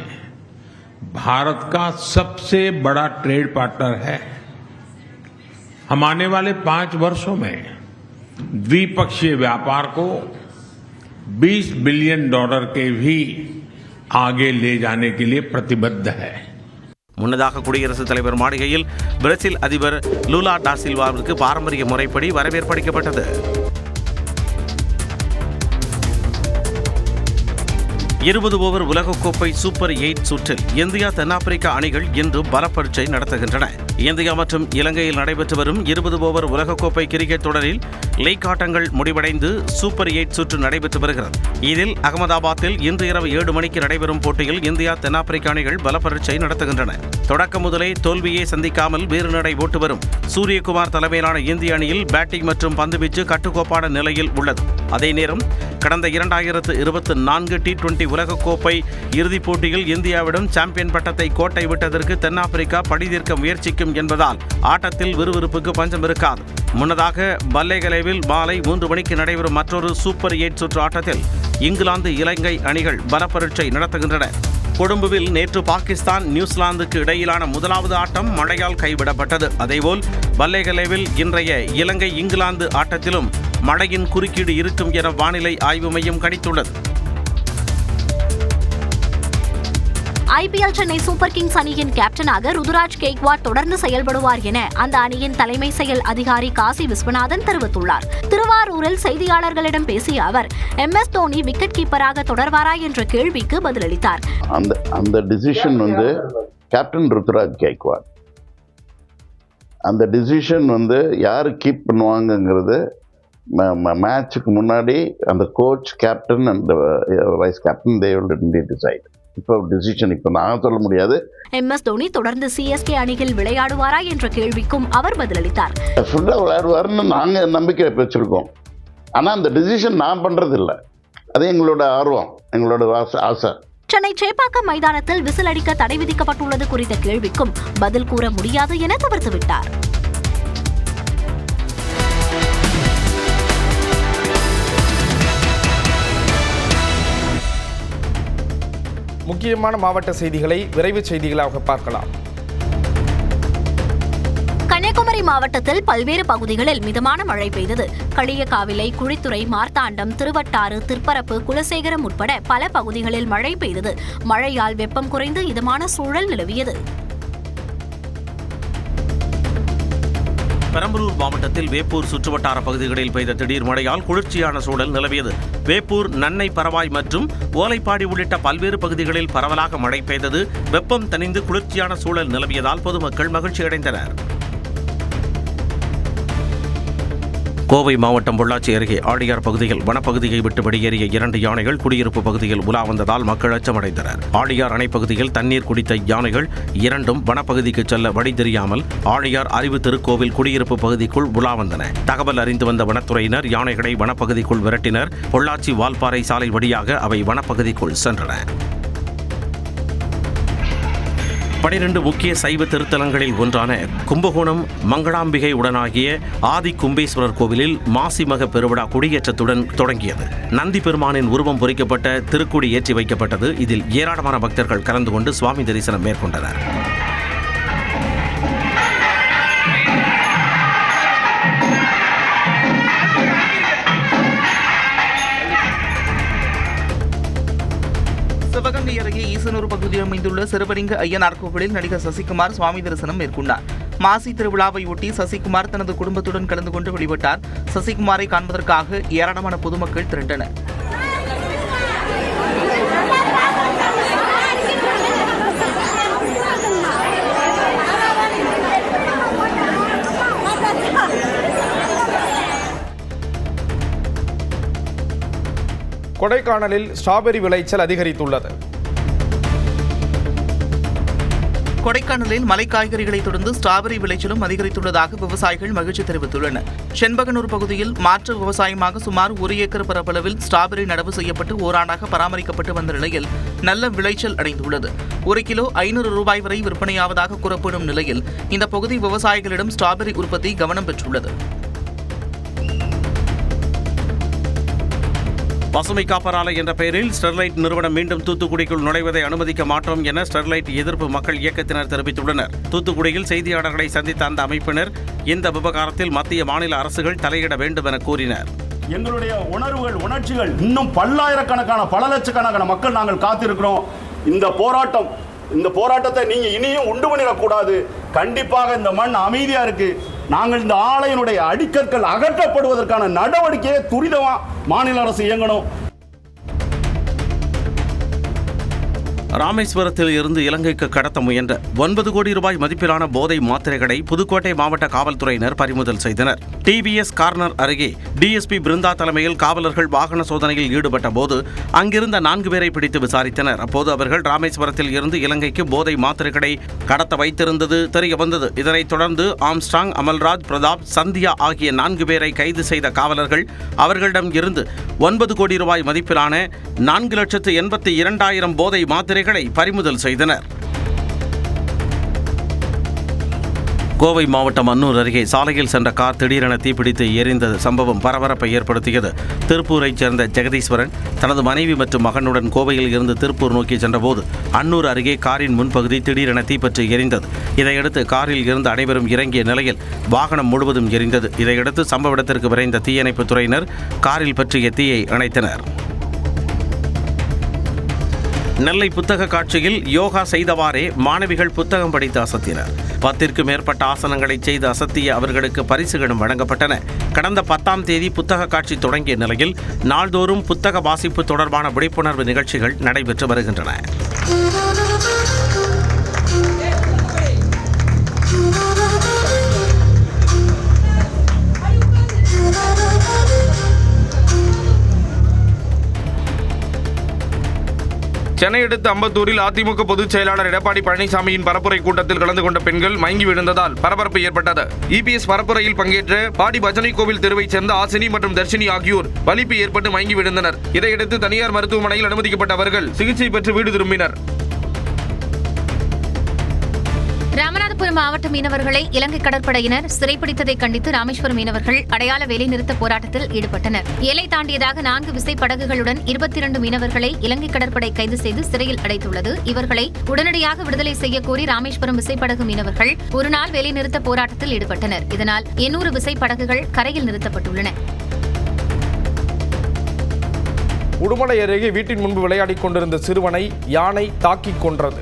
भारत का सबसे बड़ा ट्रेड पार्टनर है. हम आने वाले 5 वर्षों में द्विपक्षीय व्यापार को $20 बिलियन के भी आगे ले जाने के लिए प्रतिबद्ध है. முன்னதாக குடியரசுத் தலைவர் மாளிகையில் பிரேசில் அதிபர் லூலா டா சில்வாவிற்கு பாரம்பரிய முறைப்படி வரவேற்பு அளிக்கப்பட்டது. 20 ஓவர் உலகக்கோப்பை சூப்பர் 8 சுற்றில் இந்தியா, தென்னாப்பிரிக்கா அணிகள் இன்று பலப்பரீட்சை நடத்துகின்றன. இந்தியா மற்றும் இலங்கையில் நடைபெற்று வரும் 20 ஓவர் உலகக்கோப்பை கிரிக்கெட் தொடரில் லீக் ஆட்டங்கள் முடிவடைந்து சூப்பர் 8 சுற்று நடைபெற்று வருகிறது. இதில் அகமதாபாத்தில் இன்று இரவு 7 மணிக்கு நடைபெறும் போட்டியில் இந்தியா, தென்னாப்பிரிக்க அணிகள் பலப்பரீட்சை நடத்துகின்றன. தொடக்கம் முதலே தோல்வியை சந்திக்காமல் வீறு நடை போட்டு வரும் சூரியகுமார் தலைமையிலான இந்திய அணியில் பேட்டிங் மற்றும் பந்துவீச்சு கட்டுக்கோப்பான நிலையில் உள்ளது. அதே நேரம் கடந்த 2024 T20 உலகக்கோப்பை இறுதிப் போட்டியில் இந்தியாவிடம் சாம்பியன் பட்டத்தை கோட்டை விட்டதற்கு தென்னாப்பிரிக்கா பழிதீர்க்க முயற்சிக்கும் என்பதால் ஆட்டத்தில் விறுவிறுப்புக்கு பஞ்சம் இருக்காது. முன்னதாக பல்லேகலேவில் மாலை 3 மணிக்கு நடைபெறும் மற்றொரு சூப்பர் 8 சுற்று ஆட்டத்தில் இங்கிலாந்து, இலங்கை அணிகள் பலப்பரீட்சை நடத்துகின்றன. கொழும்புவில் நேற்று பாகிஸ்தான், நியூசிலாந்துக்கு இடையிலான முதலாவது ஆட்டம் மழையால் கைவிடப்பட்டது. அதேபோல் பல்லேகலேவில் இன்றைய இலங்கை, இங்கிலாந்து ஆட்டத்திலும் மழையின் குறுக்கீடு இருக்கும் என வானிலை ஆய்வு மையம் கணித்துள்ளது. IPL சென்னை சூப்பர் கிங்ஸ் அணியின் கேப்டனாக ருதுராஜ் கெய்க்வாட் தொடர்ந்து செயல்படுவார் என அந்த அணியின் தலைமை செயல் அதிகாரி காசி விஸ்வநாதன் தெரிவித்துள்ளார். திருவாரூரில் செய்தியாளர்களிடம் பேசிய அவர், MS தோனி விக்கெட் கீப்பராக தொடர்வாரா என்ற கேள்விக்கு பதிலளித்தார். அந்த டிசிஷன் கேப்டன் ருதுராஜ் கெய்க்வாட், அந்த டிசிஷன் யார் கீப் பண்ணுவாங்கங்கிறது மேட்சுக்கு முன்னாடி அந்த coach, captain and vice captain they will decide. இப்போ டிசிஷன் இப்போ நான் சொல்ல முடியாது. MS தோனி தொடர்ந்து CSK அணியில் விளையாடுவாரா என்ற கேள்விக்கும் அவர் பதிலளித்தார். ஃபுல்லாக விளையாடுவாருன்னு நாங்கள் நம்பிக்கை வச்சிருக்கோம். ஆனால் அந்த டிசிஷன் நான் பண்றது இல்லை. அது எங்களோட ஆர்வம், எங்களோட ஆசை. சென்னை சேப்பாக்கம் மைதானத்தில் விசில் அடிக்க தடை விதிக்கப்பட்டுள்ளது குறித்த கேள்விக்கும் பதில் கூற முடியாது என தவிர்த்துவிட்டார். முக்கியமான மாவட்ட செய்திகளை விரைவு செய்திகளாக பார்க்கலாம். கன்னியாகுமரி மாவட்டத்தில் பல்வேறு பகுதிகளில் மிதமான மழை பெய்தது. களியக்காவிளை, குழித்துறை, மார்த்தாண்டம், திருவட்டாறு, திற்பரப்பு, குலசேகரம் உட்பட பல பகுதிகளில் மழை பெய்தது. மழையால் வெப்பம் குறைந்து இதமான சூழல் நிலவியது. பெரம்பலூர் மாவட்டத்தில் வேப்பூர் சுற்றுவட்டார பகுதிகளில் பெய்த திடீர் மழையால் குளிர்ச்சியான சூழல் நிலவியது. வேப்பூர், நன்னை, பரவாய் மற்றும் ஓலைப்பாடி உள்ளிட்ட பல்வேறு பகுதிகளில் பரவலாக மழை பெய்தது. வெப்பம் தணிந்து குளிர்ச்சியான சூழல் நிலவியதால் பொதுமக்கள் மகிழ்ச்சியடைந்தனர். கோவை மாவட்டம் பொள்ளாச்சி அருகே ஆழியார் பகுதியில் வனப்பகுதியை விட்டு வெளியேறிய 2 யானைகள் குடியிருப்பு பகுதியில் உலா வந்ததால் மக்கள் அச்சமடைந்தனர். ஆழியார் அணை பகுதியில் தண்ணீர் குடித்த யானைகள் 2ம் வனப்பகுதிக்கு செல்ல வழி தெரியாமல் ஆழியார் அறிவு திருக்கோவில் குடியிருப்பு பகுதிக்குள் உலா வந்தன. தகவல் அறிந்து வந்த வனத்துறையினர் யானைகளை வனப்பகுதிக்குள் விரட்டினர். பொள்ளாச்சி வால்பாறை சாலை வழியாக அவை வனப்பகுதிக்குள் சென்றன. 12 முக்கிய சைவ திருத்தலங்களில் ஒன்றான கும்பகோணம் மங்களாம்பிகை உடனாகிய ஆதி கும்பேஸ்வரர் கோவிலில் மாசிமக பெருவிழா கொடியேற்றத்துடன் தொடங்கியது. நந்தி பெருமானின் உருவம் பொறிக்கப்பட்ட திருக்குடி ஏற்றி வைக்கப்பட்டது. இதில் ஏராளமான பக்தர்கள் கலந்து கொண்டு சுவாமி தரிசனம் மேற்கொண்டனர். சிவகங்கை அருகே ஈசனூர் பகுதியில் அமைந்துள்ள சிறுவலிங்க ஐயனார் கோவிலில் நடிகர் சசிகுமார் சுவாமி தரிசனம் மேற்கொண்டார். மாசி திருவிழாவை ஒட்டி சசிகுமார் தனது குடும்பத்துடன் கலந்து கொண்டு வழிபட்டார். சசிகுமாரை காண்பதற்காக ஏராளமான பொதுமக்கள் திரண்டனர். கொடைக்கானலில் ஸ்ட்ராபெரி விளைச்சல் அதிகரித்துள்ளது. கொடைக்கானலில் மலை காய்கறிகளை தொடர்ந்து ஸ்ட்ராபெரி விளைச்சலும் அதிகரித்துள்ளதாக விவசாயிகள் மகிழ்ச்சி தெரிவித்துள்ளனர். செண்பகனூர் பகுதியில் மாற்று விவசாயமாக சுமார் 1 ஏக்கர் பரப்பளவில் ஸ்ட்ராபெரி நடவு செய்யப்பட்டு ஓராண்டாக பராமரிக்கப்பட்டு வந்த நிலையில் நல்ல விளைச்சல் அடைந்துள்ளது. 1 கிலோ 500 ரூபாய் வரை விற்பனையாவதாக கூறப்படும் நிலையில் இந்த பகுதி விவசாயிகளிடம் ஸ்ட்ராபெரி உற்பத்தி கவனம் பெற்றுள்ளது. பசுமை காப்பர் ஆலை என்ற பெயரில் ஸ்டெர்லைட் நிறுவனம் மீண்டும் தூத்துக்குடிக்குள் நுழைவதை அனுமதிக்க மாட்டோம் என ஸ்டெர்லைட் எதிர்ப்பு மக்கள் இயக்கத்தினர் தெரிவித்துள்ளனர். தூத்துக்குடியில் செய்தியாளர்களை சந்தித்த அந்த அமைப்பினர் இந்த விவகாரத்தில் மத்திய மாநில அரசுகள் தலையிட வேண்டும் என கூறினர். எங்களுடைய உணர்வுகள், உணர்ச்சிகள் இன்னும் பல்லாயிரக்கணக்கான பல லட்சக்கணக்கான மக்கள் நாங்கள் காத்திருக்கிறோம். இந்த போராட்டத்தை நீங்க இனியும் உண்டு பண்ணிடக்கூடாது. கண்டிப்பாக இந்த மண் அமைதியா இருக்கு. நாங்கள் இந்த ஆலையினுடைய அடிக்கற்கள் அகற்றப்படுவதற்கான நடவடிக்கையை துரிதமா மாநில அரசு இயங்கணும். ராமேஸ்வரத்தில் இருந்து இலங்கைக்கு கடத்த முயன்ற 9 கோடி ரூபாய் மதிப்பிலான போதை மாத்திரைகளை புதுக்கோட்டை மாவட்ட காவல்துறையினர் பறிமுதல் செய்தனர். டிவிஎஸ் கார்னர் அருகே டிஎஸ்பி பிருந்தா தலைமையில் காவலர்கள் வாகன சோதனையில் ஈடுபட்ட போது அங்கிருந்த 4 பேரை பிடித்து விசாரித்தனர். அப்போது அவர்கள் ராமேஸ்வரத்தில் இருந்து இலங்கைக்கு போதை மாத்திரைகளை கடத்த வைத்திருந்தது தெரிய வந்தது. இதனைத் தொடர்ந்து ஆம்ஸ்ட்ராங், அமல்ராஜ், பிரதாப், சந்தியா ஆகிய 4 பேரை கைது செய்த காவலர்கள் அவர்களிடம் இருந்து 9 கோடி ரூபாய் மதிப்பிலான 4,82,000 போதை மாத்திரைகளை பறிமுதல் செய்தனர். கோவை மாவட்டம் அன்னூர் அருகே சாலையில் சென்ற கார் திடீரென தீப்பிடித்து எரிந்த சம்பவம் பரபரப்பை ஏற்படுத்தியது. திருப்பூரைச் சேர்ந்த ஜெகதீஸ்வரன் தனது மனைவி மற்றும் மகனுடன் கோவையில் இருந்து திருப்பூர் நோக்கி சென்றபோது அன்னூர் அருகே காரின் முன்பகுதி திடீரென தீப்பற்றி எரிந்தது. இதையடுத்து காரில் இருந்து அனைவரும் இறங்கிய நிலையில் வாகனம் முழுவதும் எரிந்தது. இதையடுத்து சம்பவ இடத்திற்கு விரைந்த தீயணைப்புத் துறையினர் காரில் பற்றிய தீயை அணைத்தனர். நெல்லை புத்தக காட்சியில் யோகா செய்தவாறே மாணவிகள் புத்தகம் படித்து அசத்தினர். 10க்கும் மேற்பட்ட ஆசனங்களை செய்து அசத்திய அவர்களுக்கு பரிசுகளும் வழங்கப்பட்டன. கடந்த 10ஆம் தேதி புத்தக காட்சி தொடங்கிய நிலையில் நாள்தோறும் புத்தக வாசிப்பு தொடர்பான விழிப்புணர்வு நிகழ்ச்சிகள் நடைபெற்று வருகின்றன. சென்னை அடுத்த அம்பத்தூரில் அதிமுக பொதுச் செயலாளர் எடப்பாடி பழனிசாமியின் பரப்புரை கூட்டத்தில் கலந்து கொண்ட பெண்கள் மயங்கி விழுந்ததால் பரபரப்பு ஏற்பட்டது. இபிஎஸ் பரப்புரையில் பங்கேற்ற பாடி பஜனை கோவில் தெருவைச் சேர்ந்த ஆசினி மற்றும் தர்ஷினி ஆகியோர் வலிப்பு ஏற்பட்டு மயங்கி விழுந்தனர். இதையடுத்து தனியார் மருத்துவமனையில் அனுமதிக்கப்பட்ட அவர்கள் சிகிச்சை பெற்று வீடு திரும்பினர். ராமநாதபுரம் திருப்பூர் மாவட்ட மீனவர்களை இலங்கை கடற்படையினர் சிறைப்பிடித்ததை கண்டித்து ராமேஸ்வரம் மீனவர்கள் அடையாள வேலைநிறுத்த போராட்டத்தில் ஈடுபட்டனர். எல்லை தாண்டியதாக 4 விசைப்படகுகளுடன் 22 மீனவர்களை இலங்கை கடற்படை கைது செய்து சிறையில் அடைத்துள்ளது. இவர்களை உடனடியாக விடுதலை செய்ய கோரி ராமேஸ்வரம் விசைப்படகு மீனவர்கள் ஒருநாள் வேலைநிறுத்த போராட்டத்தில் ஈடுபட்டனர். இதனால் 800 விசைப்படகுகள் கரையில் நிறுத்தப்பட்டுள்ளன. உடுமலை அருகே வீட்டின் முன்பு விளையாடிக் கொண்டிருந்த சிறுவனை யானை தாக்கிக் கொன்றது.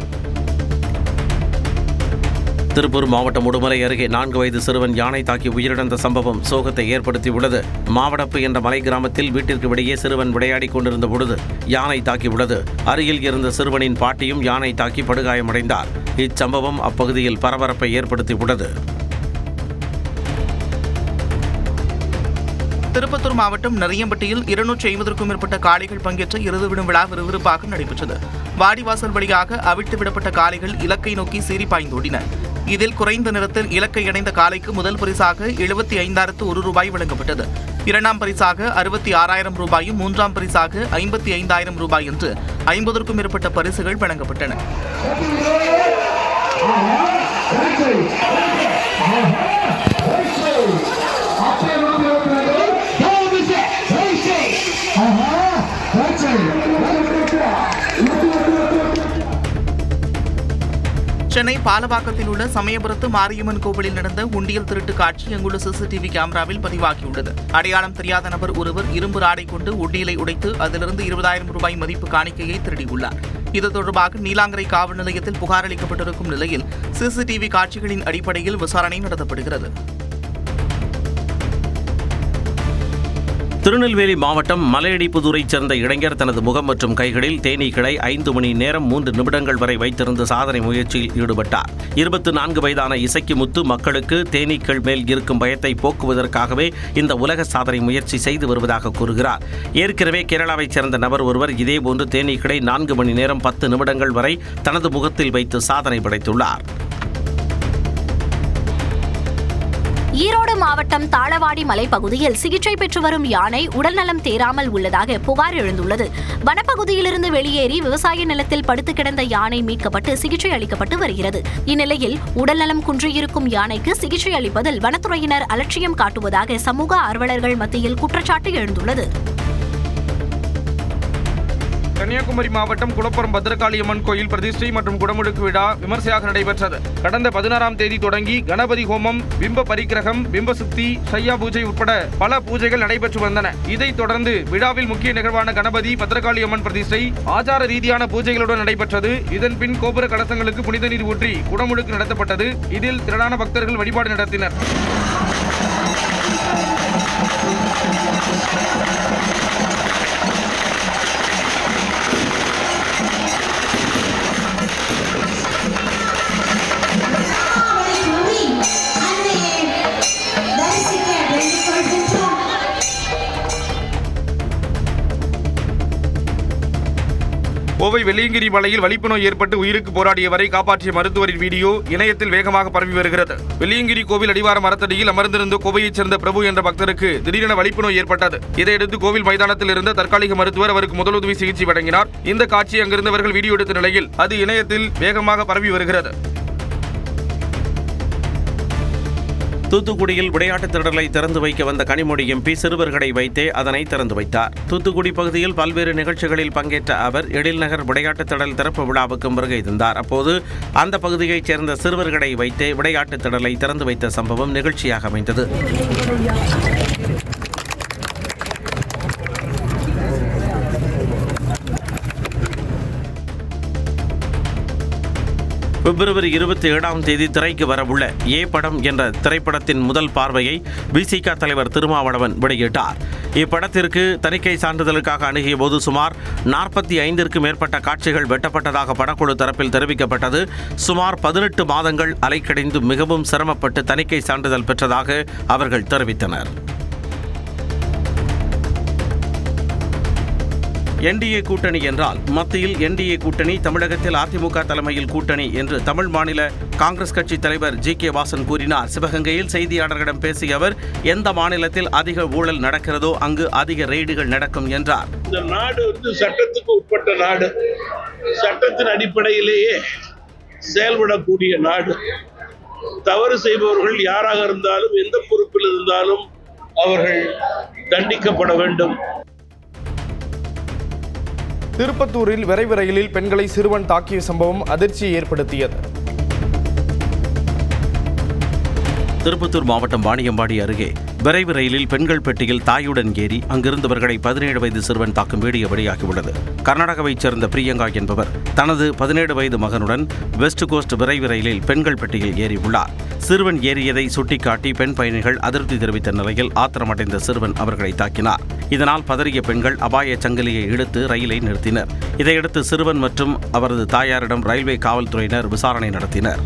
திருப்பூர் மாவட்டம் உடுமலை அருகே 4 வயது சிறுவன் யானை தாக்கி உயிரிழந்த சம்பவம் சோகத்தை ஏற்படுத்தியுள்ளது. மாவடப்பு என்ற மலை கிராமத்தில் வீட்டிற்கு வெளியே சிறுவன் விளையாடிக் கொண்டிருந்த பொழுது யானை தாக்கியுள்ளது. அருகில் இருந்த சிறுவனின் பாட்டியும் யானை தாக்கி படுகாயமடைந்தார். இச்சம்பவம் அப்பகுதியில் பரபரப்பை ஏற்படுத்தியுள்ளது. திருப்பத்தூர் மாவட்டம் நரியம்பட்டியில் 250க்கும் மேற்பட்ட காளைகள் பங்கேற்ற இறுதி விடும் விழா விறுவிறுப்பாக நடைபெற்றது. வாடிவாசல் வழியாக அவிழ்த்து விடப்பட்ட காளைகள் இலக்கை நோக்கி சீறி பாய்ந்தோடின. இதில் குறைந்த நேரத்தில் இலக்கை அடைந்த காளைக்கு முதல் பரிசாக 75,100 ரூபாய் வழங்கப்பட்டது. 2ஆம் பரிசாக 66,000 ரூபாயும் 3ஆம் பரிசாக 55,000 ரூபாய் என்று 50க்கும் மேற்பட்ட பரிசுகள் வழங்கப்பட்டன. சென்னை பாலவாக்கத்தில் உள்ள சமயபுரத்து மாரியம்மன் கோவிலில் நடந்த உண்டியல் திருட்டு காட்சி அங்குள்ள சிசிடிவி கேமராவில் பதிவாகியுள்ளது. அடையாளம் தெரியாத நபர் ஒருவர் இரும்பு ராடை கொண்டு உண்டியலை உடைத்து அதிலிருந்து 20,000 ரூபாய் மதிப்பு காணிக்கையை திருடியுள்ளார். இது தொடர்பாக நீலாங்கரை காவல் நிலையத்தில் புகார் அளிக்கப்பட்டிருக்கும் நிலையில் சிசிடிவி காட்சிகளின் அடிப்படையில் விசாரணை நடத்தப்படுகிறது. திருநெல்வேலி மாவட்டம் மலையடிப்புதூரைச் சேர்ந்த இளைஞர் தனது முகம் மற்றும் கைகளில் தேனீக்களை 5 மணி நேரம் 3 நிமிடங்கள் வரை வைத்திருந்து சாதனை முயற்சியில் ஈடுபட்டார். 24 வயதான இசக்கி முத்து மக்களுக்கு தேனீக்கள் மேல் இருக்கும் பயத்தை போக்குவதற்காகவே இந்த உலக சாதனை முயற்சி செய்து வருவதாக கூறுகிறார். ஏற்கனவே கேரளாவைச் சேர்ந்த நபர் ஒருவர் இதேபோன்று தேனீக்களை 4 மணி நேரம் 10 நிமிடங்கள் வரை தனது முகத்தில் வைத்து சாதனை படைத்துள்ளார். ஈரோடு மாவட்டம் தாளவாடி மலைப்பகுதியில் சிகிச்சை பெற்று வரும் யானை உடல்நலம் தேராமல் உள்ளதாக புகார் எழுந்துள்ளது. வனப்பகுதியிலிருந்து வெளியேறி விவசாய நிலத்தில் படுத்து கிடந்த யானை மீட்கப்பட்டு சிகிச்சை அளிக்கப்பட்டு வருகிறது. இந்நிலையில் உடல்நலம் குன்றியிருக்கும் யானைக்கு சிகிச்சை அளிப்பதில் வனத்துறையினர் அலட்சியம் காட்டுவதாக சமூக ஆர்வலர்கள் மத்தியில் குற்றச்சாட்டு எழுந்துள்ளது. கன்னியாகுமரி மாவட்டம் குளப்புறம் பத்ரகாளியம்மன் கோயில் பிரதிஷ்டை மற்றும் குடமுழுக்கு விழா விமர்சையாக நடைபெற்றது. கடந்த 16ஆம் தேதி தொடங்கி கணபதி ஹோமம், பிம்ப பரிக்கிரகம், பிம்ப சுத்தி, சையா பூஜை உட்பட பல பூஜைகள் நடைபெற்று வந்தன. இதைத் தொடர்ந்து விழாவில் முக்கிய நிகழ்வான கணபதி பத்ரகாளியம்மன் பிரதிஷ்டை ஆச்சார ரீதியான பூஜைகளுடன் நடைபெற்றது. இதன் பின் கோபுர கலசங்களுக்கு புனித நீர் ஊற்றி குடமுழுக்கு நடத்தப்பட்டது. இதில் திரளான பக்தர்கள் வழிபாடு நடத்தினர். கோவை வெள்ளியங்கிரி மலையில் வலிப்பு நோய் ஏற்பட்டு உயிருக்கு போராடியவரை காப்பாற்றிய மருத்துவரின் வீடியோ இணையத்தில் வேகமாக பரவி வருகிறது. வெள்ளியங்கிரி கோவில் அடிவார மரத்தடியில் அமர்ந்திருந்த கோவையைச் சேர்ந்த பிரபு என்ற பக்தருக்கு திடீரென வலிப்பு நோய் ஏற்பட்டது. இதையடுத்து கோவில் மைதானத்தில் இருந்த தற்காலிக மருத்துவர் அவருக்கு முதலுதவி சிகிச்சை வழங்கினார். இந்த காட்சி அங்கிருந்தவர்கள் வீடியோ எடுத்த நிலையில் அது இணையத்தில் வேகமாக பரவி வருகிறது. தூத்துக்குடியில் விளையாட்டுத் திடலை திறந்து வைக்க வந்த கனிமொழி எம்பி சிறுவர்களை வைத்தே அதனை திறந்து வைத்தார். தூத்துக்குடி பகுதியில் பல்வேறு நிகழ்ச்சிகளில் பங்கேற்ற அவர் எழில்நகர் விளையாட்டுத் திடல் திறப்பு விழாவுக்கும் வருகை தந்தார். அப்போது அந்த பகுதியைச் சேர்ந்த சிறுவர்களை வைத்தே விளையாட்டுத் திடலை திறந்து வைத்த சம்பவம் நிகழ்ச்சியாக அமைந்தது. பிப்ரவரி 27ஆம் தேதி திரைக்கு வரவுள்ள ஏ படம் என்ற திரைப்படத்தின் முதல் பார்வையை விசிக தலைவர் திருமாவளவன் வெளியிட்டார். இப்படத்திற்கு தணிக்கை சான்றிதழுக்காக அணுகிய போது சுமார் 45க்கும் மேற்பட்ட காட்சிகள் வெட்டப்பட்டதாக படக்குழு தரப்பில் தெரிவிக்கப்பட்டது. சுமார் 18 மாதங்கள் அலைக்கடைந்து மிகவும் சிரமப்பட்டு தணிக்கை சான்றிதழ் பெற்றதாக அவர்கள் தெரிவித்தனர். என்டிஏ கூட்டணி என்றால் மத்தியில் என்டிஏ கூட்டணி, தமிழகத்தில் அதிமுக தலைமையில் கூட்டணி என்று தமிழ் மாநில காங்கிரஸ் கட்சி தலைவர் ஜி.கே. வாசன் கூறினார். சிவகங்கையில் செய்தியாளர்களிடம் பேசிய அவர், எந்த மாநிலத்தில் அதிக ஊழல் நடக்கிறதோ அங்கு அதிக ரெய்டுகள் நடக்கும் என்றார். இந்த நாடு சட்டத்துக்கு உட்பட்ட நாடு, சட்டத்தின் அடிப்படையிலேயே செயல்படக்கூடிய நாடு. தவறு செய்பவர்கள் யாராக இருந்தாலும் எந்த பொறுப்பில் இருந்தாலும் அவர்கள் தண்டிக்கப்பட வேண்டும். திருப்பத்தூரில் விரைவு ரயிலில் பெண்களை சிறுவன் தாக்கிய சம்பவம் அதிர்ச்சியை ஏற்படுத்தியது. திருப்பத்தூர் மாவட்டம் வாணியம்பாடி அருகே விரைவு ரயிலில் பெண்கள் பெட்டியில் தாயுடன் ஏறி அங்கிருந்தவர்களை 17 வயது சிறுவன் தாக்கும் வீடியோ வெளியாகியுள்ளது. கர்நாடகாவைச் சேர்ந்த பிரியங்கா என்பவர் தனது 17 வயது மகனுடன் வெஸ்ட் கோஸ்ட் விரைவு ரயிலில் பெண்கள் பெட்டியில் ஏறி உள்ளார். சிறுவன் ஏறியதை சுட்டிக்காட்டி பெண் பயணிகள் அதிருப்தி தெரிவித்த நிலையில் ஆத்திரமடைந்த சிறுவன் அவர்களை தாக்கினார். இதனால் பதறிய பெண்கள் அபாய சங்கிலியை இழுத்து ரயிலை நிறுத்தினர். இதையடுத்து சிறுவன் மற்றும் அவரது தாயாரிடம் ரயில்வே காவல்துறையினர் விசாரணை நடத்தினர்.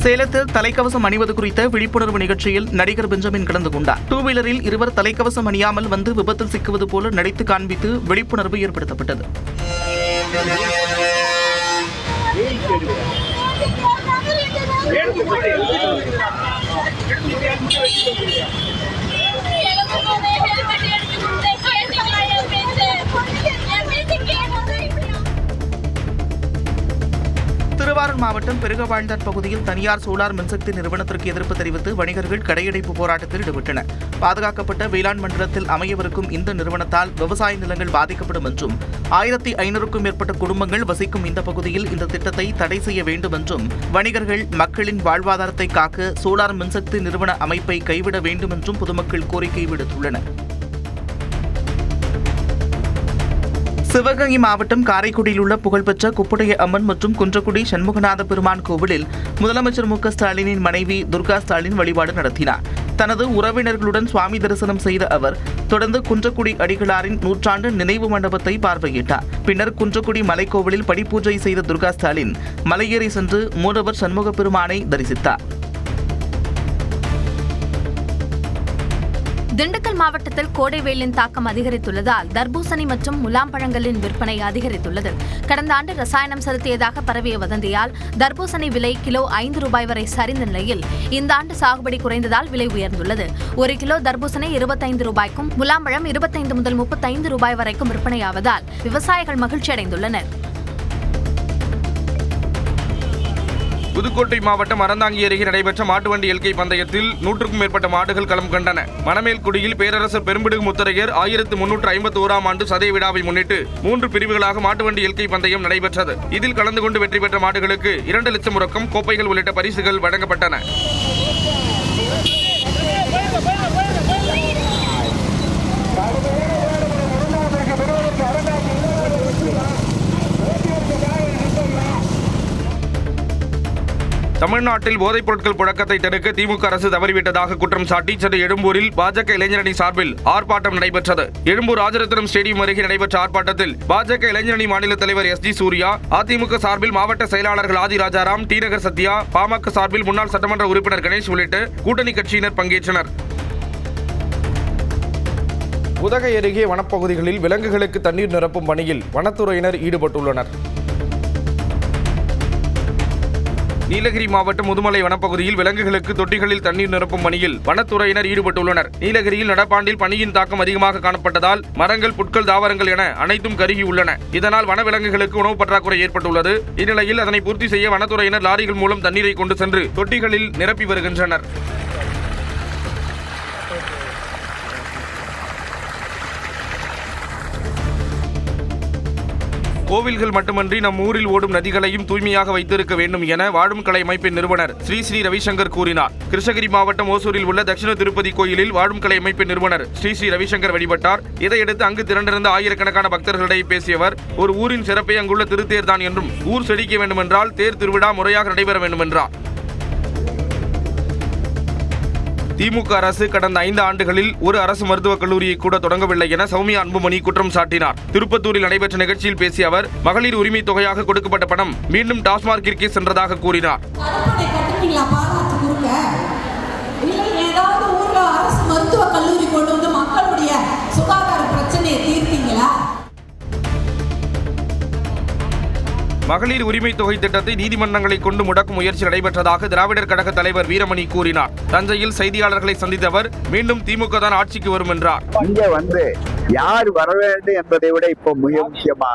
சேலத்தில் தலைக்கவசம் அணிவது குறித்த விழிப்புணர்வு நிகழ்ச்சியில் நடிகர் பெஞ்சமின் கலந்து கொண்டார். 2 வீலரில் இருவர் தலைக்கவசம் அணியாமல் வந்து விபத்தில் சிக்குவது போல நடித்து காண்பித்து விழிப்புணர்வு ஏற்படுத்தப்பட்டது. திருவாரூர் மாவட்டம் பெருகவாழ்ந்தார் பகுதியில் தனியார் சோலார் மின்சக்தி நிறுவனத்திற்கு எதிர்ப்பு தெரிவித்து வணிகர்கள் கடையடைப்பு போராட்டத்தில் ஈடுபட்டனர். பாதுகாக்கப்பட்ட வேளாண் மண்டலத்தில் அமையவிருக்கும் இந்த நிறுவனத்தால் விவசாய நிலங்கள் பாதிக்கப்படும் என்றும் 1500க்கும் மேற்பட்ட குடும்பங்கள் வசிக்கும் இந்த பகுதியில் இந்த திட்டத்தை தடை செய்ய வேண்டும் என்றும் வணிகர்கள் மக்களின் வாழ்வாதாரத்தை காக்க சோலார் மின்சக்தி நிறுவன அமைப்பை கைவிட வேண்டும் என்றும் பொதுமக்கள் கோரிக்கை விடுத்துள்ளனர். சிவகங்கை மாவட்டம் காரைக்குடியில் உள்ள புகழ்பெற்ற குப்புடைய அம்மன் மற்றும் குன்றக்குடி சண்முகநாத பெருமான் கோவிலில் முதலமைச்சர் மு க ஸ்டாலினின் மனைவி துர்கா ஸ்டாலின் வழிபாடு நடத்தினார். தனது உறவினர்களுடன் சுவாமி தரிசனம் செய்த அவர் தொடர்ந்து குன்றக்குடி அடிகளாரின் 100ஆண்டு நினைவு மண்டபத்தை பார்வையிட்டார். பின்னர் குன்றக்குடி மலைக்கோவிலில் படிப்பூஜை செய்த துர்கா ஸ்டாலின் மலையேறி சென்று மூலவர் சண்முக பெருமானை தரிசித்தார். திண்டுக்கல் மாவட்டத்தில் கோடை வெயிலின் தாக்கம் அதிகரித்துள்ளதால் தர்பூசணி மற்றும் முலாம் பழங்களின் விற்பனை அதிகரித்துள்ளது. கடந்த ஆண்டு ரசாயனம் செலுத்தியதாக பரவிய வதந்தியால் தர்பூசணி விலை கிலோ 5 ரூபாய் வரை சரிந்த நிலையில் இந்த ஆண்டு சாகுபடி குறைந்ததால் விலை உயர்ந்துள்ளது. 1 கிலோ தர்பூசணி 25 ரூபாய்க்கும் முலாம்பழம் 25 முதல் 35 ரூபாய் வரைக்கும் விற்பனையாவதால் விவசாயிகள் மகிழ்ச்சி அடைந்துள்ளனர். புதுக்கோட்டை மாவட்டம் அறந்தாங்கி அருகே நடைபெற்ற மாட்டுவண்டி எல்கை பந்தயத்தில் 100க்கும் மேற்பட்ட மாடுகள் களம் கண்டன. மணமேல்குடியில் பேரரசர் பெரும்பிடுகு முத்தரையர் 1351ஆம் ஆண்டு சதய விழாவை முன்னிட்டு 3 பிரிவுகளாக மாட்டுவண்டி எல்கை பந்தயம் நடைபெற்றது. இதில் கலந்து கொண்டு வெற்றி பெற்ற மாடுகளுக்கு 2 லட்சம் ரொக்கம், கோப்பைகள் உள்ளிட்ட பரிசுகள் வழங்கப்பட்டன. தமிழ்நாட்டில் போதைப் பொருட்கள் புழக்கத்தை தடுக்க திமுக அரசு தவறிவிட்டதாக குற்றம் சாட்டி சென்னை எழும்பூரில் பாஜக இளைஞரணி சார்பில் ஆர்ப்பாட்டம் நடைபெற்றது. எழும்பூர் ராஜரத்னம் ஸ்டேடியம் அருகே நடைபெற்ற ஆர்ப்பாட்டத்தில் பாஜக இளைஞரணி மாநில தலைவர் எஸ்.ஜி. சூர்யா, அதிமுக சார்பில் மாவட்ட செயலாளர்கள் ஆதி ராஜாராம், டி. நகர் சத்யா, பாமக சார்பில் முன்னாள் சட்டமன்ற உறுப்பினர் கணேஷ் உள்ளிட்ட கூட்டணி கட்சியினர் பங்கேற்றனர். உதகை அருகே வனப்பகுதிகளில் விலங்குகளுக்கு தண்ணீர் நிரப்பும் பணியில் வனத்துறையினர் ஈடுபட்டுள்ளனர். நீலகிரி மாவட்டம் முதுமலை வனப்பகுதியில் விலங்குகளுக்கு தொட்டிகளில் தண்ணீர் நிரப்பும் பணியில் வனத்துறையினர் ஈடுபட்டுள்ளனர். நீலகிரியில் நடப்பாண்டில் பனியின் தாக்கம் அதிகமாக காணப்பட்டதால் மரங்கள், புட்கள், தாவரங்கள் என அனைத்தும் கருகியுள்ளன. இதனால் வனவிலங்குகளுக்கு உணவு பற்றாக்குறை ஏற்பட்டுள்ளது. இந்நிலையில் அதனை பூர்த்தி செய்ய வனத்துறையினர் லாரிகள் மூலம் தண்ணீரை கொண்டு சென்று தொட்டிகளில் நிரப்பி வருகின்றனர். கோவில்கள் மட்டுமன்றி நம் ஊரில் ஓடும் நதிகளையும் தூய்மையாக வைத்திருக்க வேண்டும் என வாழும் கலை அமைப்பின் நிறுவனர் ஸ்ரீ ரவிசங்கர் கூறினார். கிருஷ்ணகிரி மாவட்டம் ஓசூரில் உள்ள தட்சிண திருப்பதி கோயிலில் வாழும் கலை அமைப்பின் நிறுவனர் ஸ்ரீ ரவிசங்கர் வழிபட்டார். இதையடுத்து அங்கு திரண்டிருந்த ஆயிரக்கணக்கான பக்தர்களிடையே பேசியவர், ஒரு ஊரின் சிறப்பை அங்குள்ள திருத்தேர் தான் என்றும் ஊர் செழிக்க வேண்டுமென்றால் தேர் திருவிழா முறையாக நடைபெற வேண்டும் என்றார். திமுக அரசு கடந்த 5 ஆண்டுகளில் ஒரு அரசு மருத்துவக் கல்லூரியை கூட தொடங்கவில்லை என சௌமியா அன்புமணி குற்றம் சாட்டினார். திருப்பத்தூரில் நடைபெற்ற நிகழ்ச்சியில் பேசிய அவர், மகளிர் உரிமை தொகையாக கொடுக்கப்பட்ட பணம் மீண்டும் டாஸ்மார்க்கிற்கே சென்றதாக கூறினார். மருத்துவக் கல்லூரி கொண்டு வந்து மக்களுடைய சுகாதார பிரச்சனையை தீர்த்தீங்களா? மகளிர் உரிமை தொகை திட்டத்தை நீதிமன்றங்களை கொண்டு முடக்கும் முயற்சி நடைபெற்றதாக திராவிடர் கழக தலைவர் வீரமணி கூறினார். தஞ்சையில் செய்தியாளர்களை சந்தித்த அவர் மீண்டும் திமுக தான் ஆட்சிக்கு வரும் என்றார். இங்க யார் வர வேண்டும் என்பதை விட இப்போ மிக முக்கியமா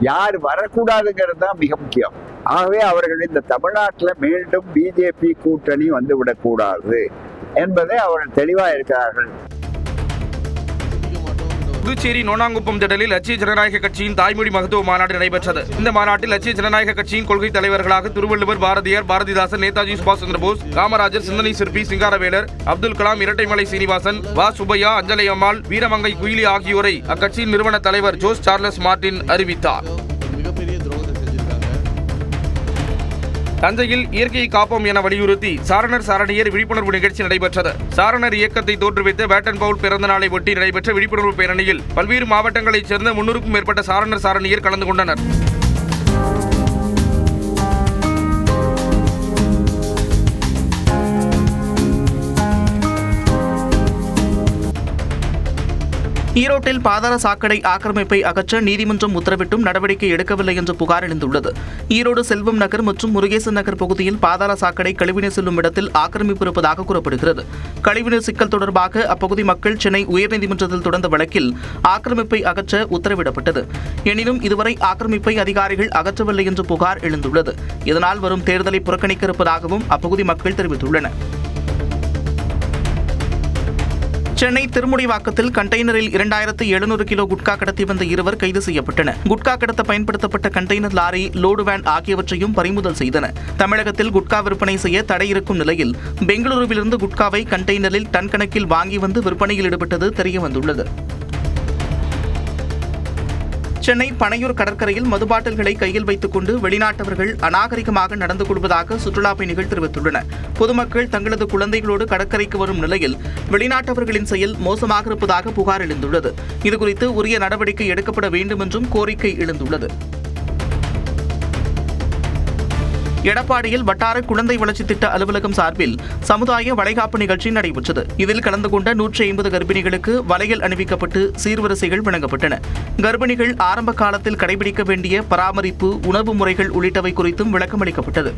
யார் வரக்கூடாதுங்கிறது தான் மிக முக்கியம். ஆகவே அவர்கள் இந்த தமிழ்நாட்டில் மீண்டும் பிஜேபி கூட்டணி வந்துவிடக்கூடாது என்பதை அவர்கள் தெளிவாக இருக்கிறார்கள். புதுச்சேரி நோனாங்குப்பம் திடலில் லட்சிய ஜனநாயக கட்சியின் தாய்மொழி மகத்துவ மாநாடு நடைபெற்றது. இந்த மாநாட்டில் லட்சிய ஜனநாயக கட்சியின் கொள்கை தலைவர்களாக திருவள்ளுவர், பாரதியார், பாரதிதாசன், நேதாஜி சுபாஷ் சந்திரபோஸ், காமராஜர், சிந்தனை சிற்பி சிங்காரவேலர், அப்துல் கலாம், இரட்டைமலை சீனிவாசன், வா சுப்பையா, அஞ்சலை அம்மாள், வீரமங்கை குயிலி ஆகியோரை அக்கட்சியின் நிறுவன தலைவர் ஜோஸ் சார்லஸ் மார்டின் அறிவித்தார். தஞ்சையில் இயற்கையை காப்போம் என வலியுறுத்தி சாரணர் சாரணியர் விழிப்புணர்வு நிகழ்ச்சி நடைபெற்றது. சாரணர் இயக்கத்தை தோற்றுவித்த பேட்டன் பவுல் பிறந்த நாளை ஒட்டி நடைபெற்ற விழிப்புணர்வு பேரணியில் பல்வேறு மாவட்டங்களைச் சேர்ந்த 300க்கும் மேற்பட்ட சாரணர் சாரணியர் கலந்து கொண்டனர். ஈரோட்டில் பாதாள சாக்கடை ஆக்கிரமிப்பை அகற்ற நீதிமன்றம் உத்தரவிட்டும் நடவடிக்கை எடுக்கவில்லை என்று புகார் எழுந்துள்ளது. ஈரோடு செல்வம் நகர் மற்றும் முருகேசன் நகர் பகுதியில் பாதாள சாக்கடை கழிவுநீர் செல்லும் இடத்தில் ஆக்கிரமிப்பு இருப்பதாக கூறப்படுகிறது. கழிவுநீர் சிக்கல் தொடர்பாக அப்பகுதி மக்கள் சென்னை உயர்நீதிமன்றத்தில் தொடர்ந்த வழக்கில் ஆக்கிரமிப்பை அகற்ற உத்தரவிடப்பட்டது. எனினும் இதுவரை ஆக்கிரமிப்பை அதிகாரிகள் அகற்றவில்லை என்று புகார் எழுந்துள்ளது. இதனால் வரும் தேர்தலை புறக்கணிக்க இருப்பதாகவும் அப்பகுதி மக்கள் தெரிவித்துள்ளனர். சென்னை திருமுடிவாக்கத்தில் கண்டெய்னரில் 2700 கிலோ குட்கா கடத்தி வந்த இருவர் கைது செய்யப்பட்டனர். குட்கா கடத்த பயன்படுத்தப்பட்ட கண்டெய்னர் லாரி, லோடு வேன் ஆகியவற்றையும் பறிமுதல் செய்தனர். தமிழகத்தில் குட்கா விற்பனை செய்ய தடை இருக்கும் நிலையில் பெங்களூருவிலிருந்து குட்காவை கண்டெய்னரில் டன் கணக்கில் வாங்கி வந்து விற்பனையில் ஈடுபட்டது தெரியவந்துள்ளது. சென்னை பனையூர் கடற்கரையில் மது பாட்டில்களை கையில் வைத்துக் கொண்டு வெளிநாட்டவர்கள் அநாகரிகமாக நடந்து கொள்வதாக சுற்றுலா பயணிகள் தெரிவித்துள்ளனர். பொதுமக்கள் தங்களது குழந்தைகளோடு கடற்கரைக்கு வரும் நிலையில் வெளிநாட்டவர்களின் செயல் மோசமாக இருப்பதாக புகார் எழுந்துள்ளது. இதுகுறித்து உரிய நடவடிக்கை எடுக்கப்பட வேண்டும் என்றும் கோரிக்கை எழுந்துள்ளது. எடப்பாடியில் வட்டார குழந்தை வளர்ச்சி திட்ட அலுவலகம் சார்பில் சமுதாய வளைகாப்பு நிகழ்ச்சி நடைபெற்றது. இதில் கலந்து கொண்ட 150 கர்ப்பிணிகளுக்கு வளையல் அணிவிக்கப்பட்டு சீர்வரிசைகள் வழங்கப்பட்டன. கர்ப்பிணிகள் ஆரம்ப காலத்தில் கடைபிடிக்க வேண்டிய பராமரிப்பு, உணவு முறைகள் உள்ளிட்டவை குறித்தும் விளக்கம் அளிக்கப்பட்டது.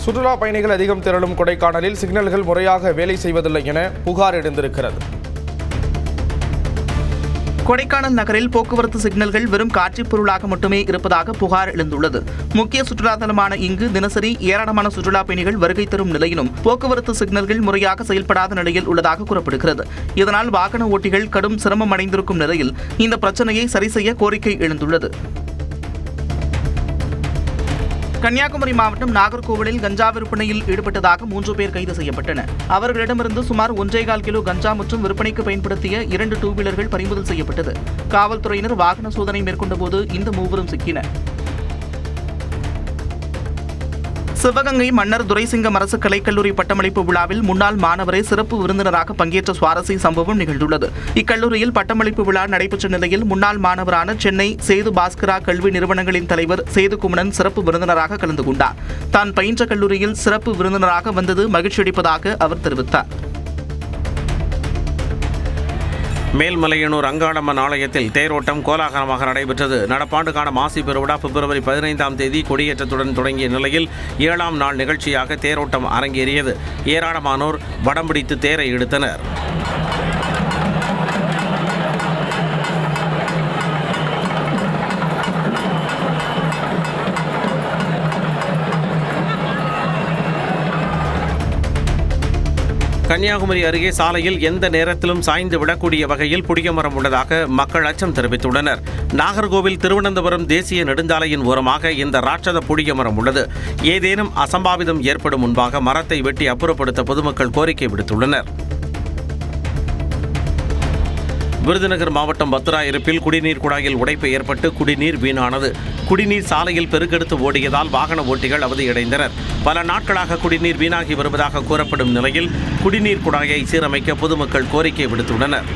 சுற்றுலா பயணிகள் அதிகம் திரளும் கொடைக்கானலில் சிக்னல்கள் முறையாக வேலை செய்வதில்லை என புகார் எழுந்திருக்கிறது. கொடைக்கானல் நகரில் போக்குவரத்து சிக்னல்கள் வெறும் காட்சிப் பொருளாக மட்டுமே இருப்பதாக புகார் எழுந்துள்ளது. முக்கிய சுற்றுலா தலமான இங்கு தினசரி ஏராளமான சுற்றுலா பயணிகள் வருகை தரும் நிலையிலும் போக்குவரத்து சிக்னல்கள் முறையாக செயல்படாத நிலையில் உள்ளதாக கூறப்படுகிறது. இதனால் வாகன ஓட்டிகள் கடும் சிரமம் அடைந்திருக்கும் நிலையில் இந்த பிரச்சனையை சரி செய்ய கோரிக்கை எழுந்துள்ளது. கன்னியாகுமரி மாவட்டம் நாகர்கோவிலில் கஞ்சா விற்பனையில் ஈடுபட்டதாக 3 பேர் கைது செய்யப்பட்டனர். அவர்களிடமிருந்து சுமார் 1.25 கிலோ கஞ்சா மற்றும் விற்பனைக்கு பயன்படுத்திய 2 டூ-வீலர்கள் பறிமுதல் செய்யப்பட்டது. காவல்துறையினர் வாகன சோதனை மேற்கொண்டபோது இந்த மூவரும் சிக்கினர். சிவகங்கை மன்னர் துரைசிங்கம் அரசு கலைக்கல்லூரி பட்டமளிப்பு விழாவில் முன்னாள் மாணவரை சிறப்பு விருந்தினராக பங்கேற்ற சுவாரஸ்ய சம்பவம் நிகழ்ந்துள்ளது. இக்கல்லூரியில் பட்டமளிப்பு விழா நடைபெற்ற நிலையில் முன்னாள் மாணவரான சென்னை சேது பாஸ்கரா கல்வி நிறுவனங்களின் தலைவர் சேது குமணன் சிறப்பு விருந்தினராக கலந்து கொண்டார். தான் பயின்ற கல்லூரியில் சிறப்பு விருந்தினராக வந்தது மகிழ்ச்சியளிப்பதாக அவர் தெரிவித்தார். மேல்மலையனூர் அங்காளம்மன் ஆலயத்தில் தேரோட்டம் கோலாகலமாக நடைபெற்றது. நடப்பாண்டுக்கான மாசி பெருவிழா பிப்ரவரி 15ஆம் தேதி கொடியேற்றத்துடன் தொடங்கிய நிலையில் 7ஆம் நாள் நிகழ்ச்சியாக தேரோட்டம் அரங்கேறியது. ஏராளமானோர் வடம் பிடித்து தேரை இழுத்தனர். கன்னியாகுமரி அருகே சாலையில் எந்த நேரத்திலும் சாய்ந்து விடக்கூடிய வகையில் புளியமரம் உள்ளதாக மக்கள் அச்சம் தெரிவித்துள்ளனர். நாகர்கோவில் திருவனந்தபுரம் தேசிய நெடுஞ்சாலையின் ஓரமாக இந்த ராட்சத புளியமரம் உள்ளது. ஏதேனும் அசம்பாவிதம் ஏற்படும் முன்பாக மரத்தை வெட்டி அப்புறப்படுத்த பொதுமக்கள் கோரிக்கை விடுத்துள்ளனர். விருதுநகர் மாவட்டம் பத்ராயிருப்பில் குடிநீர் குழாயில் உடைப்பு ஏற்பட்டு குடிநீர் வீணானது. குடிநீர் சாலையில் பெருக்கெடுத்து ஓடியதால் வாகன ஓட்டிகள் அவதியடைந்தனர். பல நாட்களாக குடிநீர் வீணாகி வருவதாக கூறப்படும் நிலையில் குடிநீர் குழாயை சீரமைக்க பொதுமக்கள் கோரிக்கை விடுத்துள்ளனர்.